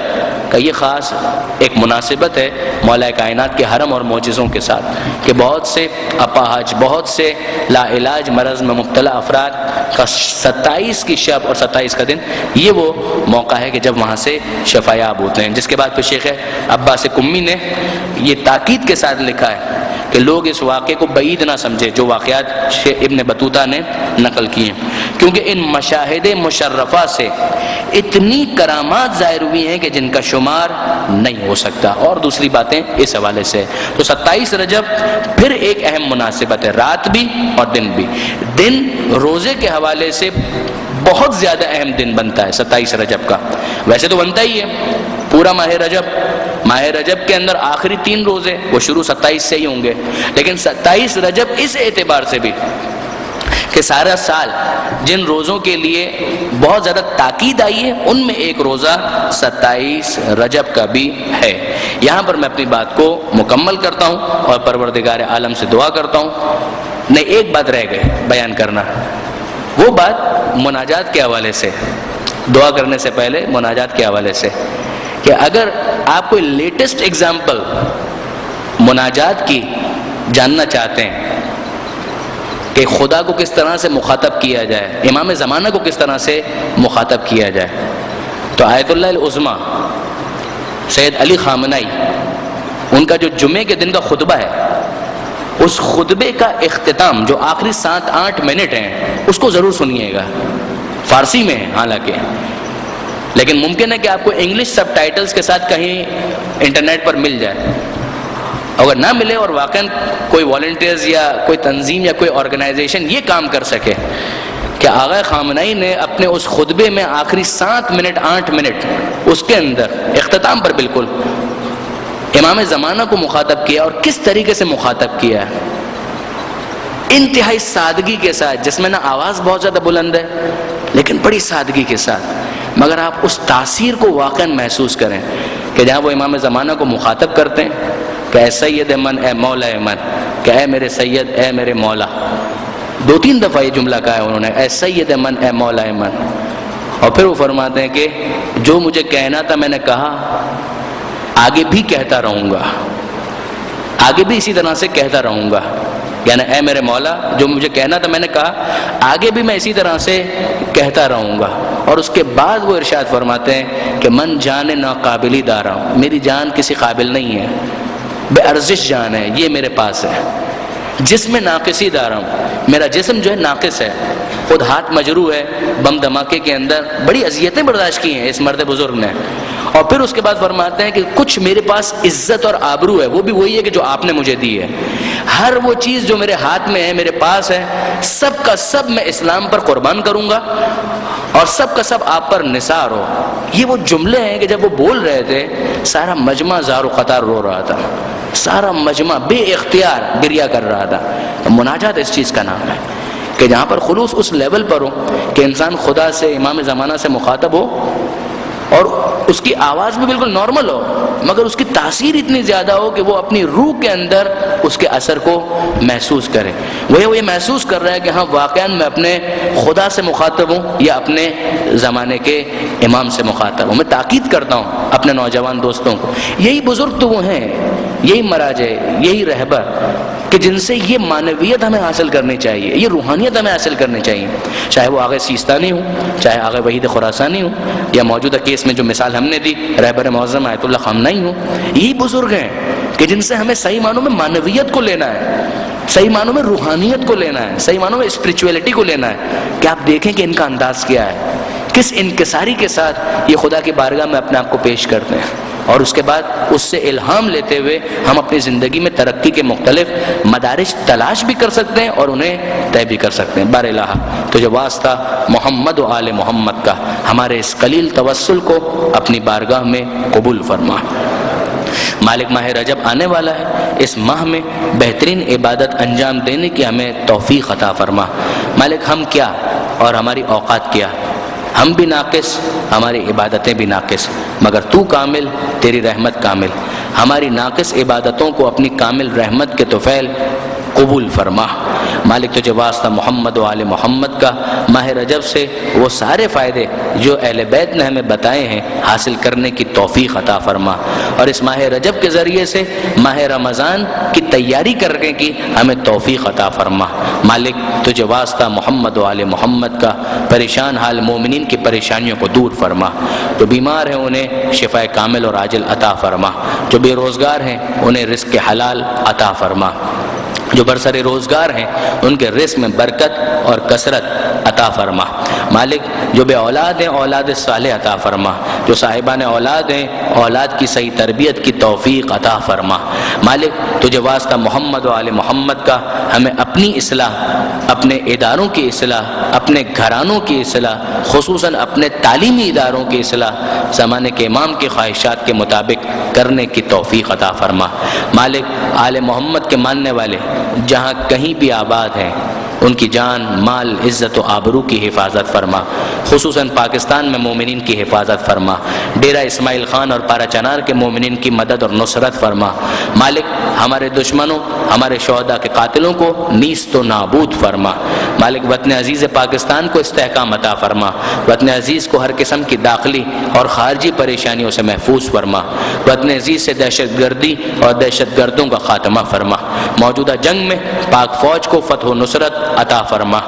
Speaker 2: کا یہ خاص ایک مناسبت ہے مولا کائنات کے حرم اور معجزوں کے ساتھ، کہ بہت سے اپاہج، بہت سے لا علاج مرض میں مبتلا افراد کا 27 کی شب اور 27 کا دن یہ وہ موقع ہے کہ جب وہاں سے شفا یاب ہوتے ہیں۔ جس کے بعد پھر شیخ عباس قمی نے یہ تاکید کے ساتھ لکھا ہے کہ لوگ اس واقعے کو بعید نہ سمجھے جو واقعات شیخ ابن بطوطہ نے نقل کیے، کیونکہ ان مشاہد مشرفہ سے اتنی کرامات ظاہر ہوئی ہیں کہ جن کا شمار نہیں ہو سکتا، اور دوسری باتیں اس حوالے سے۔ تو 27 رجب پھر ایک اہم مناسبت ہے، رات بھی اور دن بھی۔ دن روزے کے حوالے سے بہت زیادہ اہم دن بنتا ہے 27 رجب کا، ویسے تو بنتا ہی ہے پورا ماہ رجب کے اندر آخری 3 روزے وہ شروع 27 سے ہی ہوں گے، لیکن 27 رجب اس اعتبار سے بھی کہ سارا سال جن روزوں کے لیے بہت زیادہ تاکید آئی ہے ان میں ایک روزہ 27 رجب کا بھی ہے۔ یہاں پر میں اپنی بات کو مکمل کرتا ہوں اور پروردگار عالم سے دعا کرتا ہوں۔ نہیں، ایک بات رہ گئی بیان کرنا، وہ بات مناجات کے حوالے سے، دعا کرنے سے پہلے مناجات کے حوالے سے، کہ اگر آپ کوئی لیٹسٹ ایگزامپل مناجات کی جاننا چاہتے ہیں کہ خدا کو کس طرح سے مخاطب کیا جائے، امام زمانہ کو کس طرح سے مخاطب کیا جائے. تو آیت اللہ العظمیٰ سید علی خامنائی، ان کا جو جمعے کے دن کا خطبہ ہے، اس خطبے کا اختتام جو آخری 7-8 منٹ ہیں اس کو ضرور سنیے گا. فارسی میں ہے حالانکہ، لیکن ممکن ہے کہ آپ کو انگلش سب ٹائٹلز کے ساتھ کہیں انٹرنیٹ پر مل جائے. اگر نہ ملے اور واقعاً کوئی والنٹیئرز یا کوئی تنظیم یا کوئی آرگنائزیشن یہ کام کر سکے کہ آغا خامنائی نے اپنے اس خطبے میں آخری 7 منٹ 8 منٹ اس کے اندر اختتام پر بالکل امام زمانہ کو مخاطب کیا، اور کس طریقے سے مخاطب کیا ہے، انتہائی سادگی کے ساتھ، جس میں نہ آواز بہت زیادہ بلند ہے لیکن بڑی سادگی کے ساتھ، مگر آپ اس تاثیر کو واقعاً محسوس کریں کہ جہاں وہ امام زمانہ کو مخاطب کرتے ہیں کہ اے سید من، اے مولا من، کہ اے میرے سید، اے میرے مولا. 2-3 دفعہ یہ جملہ کہا ہے انہوں نے، اے سید من، اے مولا من. اور پھر وہ فرماتے ہیں کہ جو مجھے کہنا تھا میں نے کہا، آگے بھی کہتا رہوں گا، آگے بھی اسی طرح سے کہتا رہوں گا. یعنی اے میرے مولا، جو مجھے کہنا تھا میں نے کہا، آگے بھی میں اسی طرح سے کہتا رہوں گا. اور اس کے بعد وہ ارشاد فرماتے ہیں کہ من جان ناقابلی دارا، میری جان کسی قابل نہیں ہے، بے ارزش جان ہے، یہ میرے پاس ہے. جسم ناقصی دارا ہوں، میرا جسم جو ہے ناقص ہے، خود ہاتھ مجروح ہے، بم دھماکے کے اندر بڑی اذیتیں برداشت کی ہیں اس مرد بزرگ نے. اور پھر اس کے بعد فرماتے ہیں کہ کچھ میرے پاس عزت اور آبرو ہے، وہ بھی وہی ہے کہ جو آپ نے مجھے دی ہے. ہر وہ چیز جو میرے ہاتھ میں ہے، میرے پاس ہے، سب کا سب میں اسلام پر قربان کروں گا، اور سب کا سب آپ پر نثار ہو. یہ وہ جملے ہیں کہ جب وہ بول رہے تھے سارا مجمع زار و قطار رو رہا تھا، سارا مجمع بے اختیار گریہ کر رہا تھا. مناجات اس چیز کا نام ہے کہ جہاں پر خلوص اس لیول پر ہو کہ انسان خدا سے، امام زمانہ سے مخاطب ہو، اور اس کی آواز بھی بالکل نارمل ہو، مگر اس کی تاثیر اتنی زیادہ ہو کہ وہ اپنی روح کے اندر اس کے اثر کو محسوس کرے. وہ یہ محسوس کر رہا ہے کہ ہاں واقعاً میں اپنے خدا سے مخاطب ہوں یا اپنے زمانے کے امام سے مخاطب ہوں. میں تاکید کرتا ہوں اپنے نوجوان دوستوں کو، یہی بزرگ تو وہ ہیں، یہی مراجع، یہی رہبر کہ جن سے یہ معنویت ہمیں حاصل کرنی چاہیے، یہ روحانیت ہمیں حاصل کرنی چاہیے. چاہے وہ آغا سیستانی ہوں، چاہے آغا وحید خراسانی ہوں، یا موجودہ کیس میں جو مثال ہم نے دی رہبر معظم آیت اللہ خامنائی ہوں. یہی بزرگ ہیں کہ جن سے ہمیں صحیح معنوں میں معنویت کو لینا ہے، صحیح معنوں میں روحانیت کو لینا ہے، صحیح معنوں میں اسپریچویلٹی کو لینا ہے. کہ آپ دیکھیں کہ ان کا انداز کیا ہے، کس انکساری کے ساتھ یہ خدا کی بارگاہ میں اپنے آپ کو پیش کرتے ہیں، اور اس کے بعد اس سے الہام لیتے ہوئے ہم اپنی زندگی میں ترقی کے مختلف مدارج تلاش بھی کر سکتے ہیں اور انہیں طے بھی کر سکتے ہیں. بار الہ تجھے واسطہ محمد و آل محمد کا ہمارے اس قلیل توسل کو اپنی بارگاہ میں قبول فرما. مالک ماہ رجب آنے والا ہے، اس ماہ میں بہترین عبادت انجام دینے کی ہمیں توفیق عطا فرما. مالک ہم کیا اور ہماری اوقات کیا، ہم بھی ناقص، ہماری عبادتیں بھی ناقص، مگر تو کامل، تیری رحمت کامل. ہماری ناقص عبادتوں کو اپنی کامل رحمت کے طفیل قبول فرما. مالک تجھے واسطہ محمد و آل محمد کا ماہ رجب سے وہ سارے فائدے جو اہل بیت نے ہمیں بتائے ہیں حاصل کرنے کی توفیق عطا فرما، اور اس ماہ رجب کے ذریعے سے ماہ رمضان کی تیاری کرنے کی ہمیں توفیق عطا فرما. مالک تجھے واسطہ محمد و آل محمد کا پریشان حال مومنین کی پریشانیوں کو دور فرما. جو بیمار ہیں انہیں شفاء کامل اور عاجل عطا فرما. جو بے روزگار ہیں انہیں رزق حلال عطا فرما. جو برسر روزگار ہیں ان کے رزق میں برکت اور کثرت عطا فرما. مالک جو بے اولاد ہیں اولاد صالح عطا فرما. جو صاحبان اولاد ہیں اولاد کی صحیح تربیت کی توفیق عطا فرما. مالک تجھے واسطہ محمد و آل محمد کا ہمیں اپنی اصلاح، اپنے اداروں کی اصلاح، اپنے گھرانوں کی اصلاح، خصوصاً اپنے تعلیمی اداروں کی اصلاح زمانے کے امام کی خواہشات کے مطابق کرنے کی توفیق عطا فرما. مالک آل محمد کے ماننے والے جہاں کہیں بھی آباد ہیں ان کی جان، مال، عزت و آبرو کی حفاظت فرما. خصوصاً پاکستان میں مومنین کی حفاظت فرما. ڈیرہ اسماعیل خان اور پارا چنار کے مومنین کی مدد اور نصرت فرما. مالک ہمارے دشمنوں، ہمارے شہداء کے قاتلوں کو نیست و نابود فرما. مالک وطن عزیز پاکستان کو استحکام عطا فرما. وطن عزیز کو ہر قسم کی داخلی اور خارجی پریشانیوں سے محفوظ فرما. وطن عزیز سے دہشت گردی اور دہشت گردوں کا خاتمہ فرما. موجودہ جنگ میں پاک فوج کو فتح و نصرت عطا فرما۔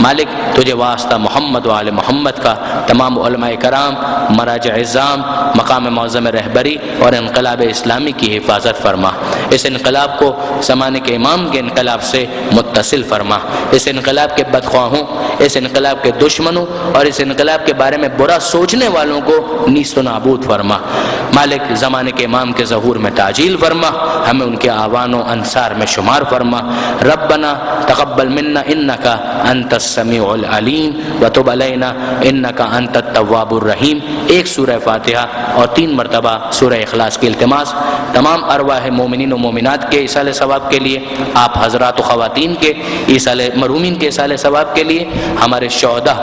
Speaker 2: مالک تجھے واسطہ محمد و آل محمد کا، تمام علماء کرام، مراجع اعظام، مقام معظم رہبری اور انقلاب اسلامی کی حفاظت فرما۔ اس انقلاب کو زمانے کے امام کے انقلاب سے متصل فرما۔ اس انقلاب کے بدخواہوں، اس انقلاب کے دشمنوں اور اس انقلاب کے بارے میں برا سوچنے والوں کو نیست و نابود فرما۔ مالک زمانے کے امام کے ظہور میں تعجیل فرما، ہمیں ان کے اعوان و انصار میں شمار فرما۔ ربنا تقبل منا انک انت السمیع العلیم وتب علینا انک انت التواب الرحیم۔ ایک سورہ فاتحہ اور 3 مرتبہ سورہ اخلاص کی التماس تمام ارواح مومنین و مومنات کے ایصال ثواب کے لیے، آپ حضرات و خواتین کے مرحومین کے ایصال ثواب کے لیے، ہمارے شہداء،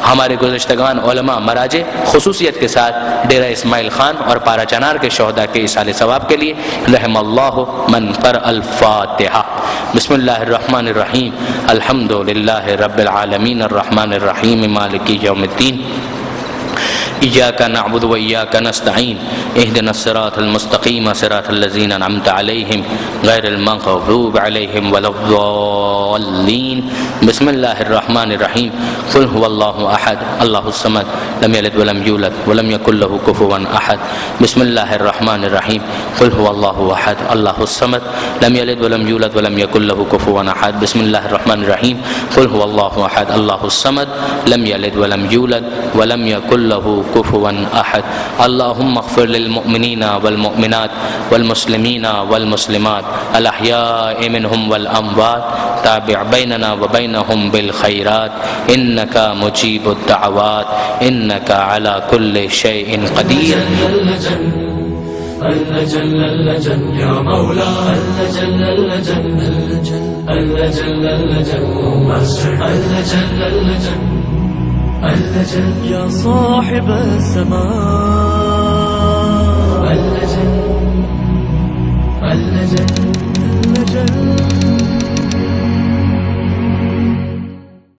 Speaker 2: ہمارے گزشتگان علماء مراجع خصوصیت کے ساتھ ڈیرہ اسماعیل خان اور پارا چنار کے شہداء کے ایصال ثواب کے لیے، رحم اللہ من قرأ الفاتحہ۔ بسم اللہ الرحمن الرحیم، الحمد للہ رب العالمین الرحمن الرحیم مالک یوم الدین، إياك نعبد وإياك نستعين اهدنا الصراط المستقيم صراط الذين أنعمت عليهم غير المغضوب عليهم ولا الضالين بسم الله الرحمن الرحيم قل هو الله أحد الله الصمد لم يلد ولم يولد ولم يكن له كفوا أحد بسم الله الرحمن الرحيم قل هو الله أحد الله الصمد لم يلد ولم يولد ولم يكن له كفوا أحد بسم الله الرحمن الرحيم قل هو الله أحد الله الصمد لم يلد ولم يولد ولم يكن له كفوا أحد اللهم اغفر للمؤمنين والمؤمنات والمسلمين والمسلمات الأحياء منهم والأموات تابع بيننا وبينهم بالخيرات إنك مجيب الدعوات إنك على كل شيء قدير
Speaker 3: اللجن اللجن يا مولا اللجن اللجن اللجن اللجن اللجن اللجن اللجن يا صاحب السماء اللجن اللجن اللجن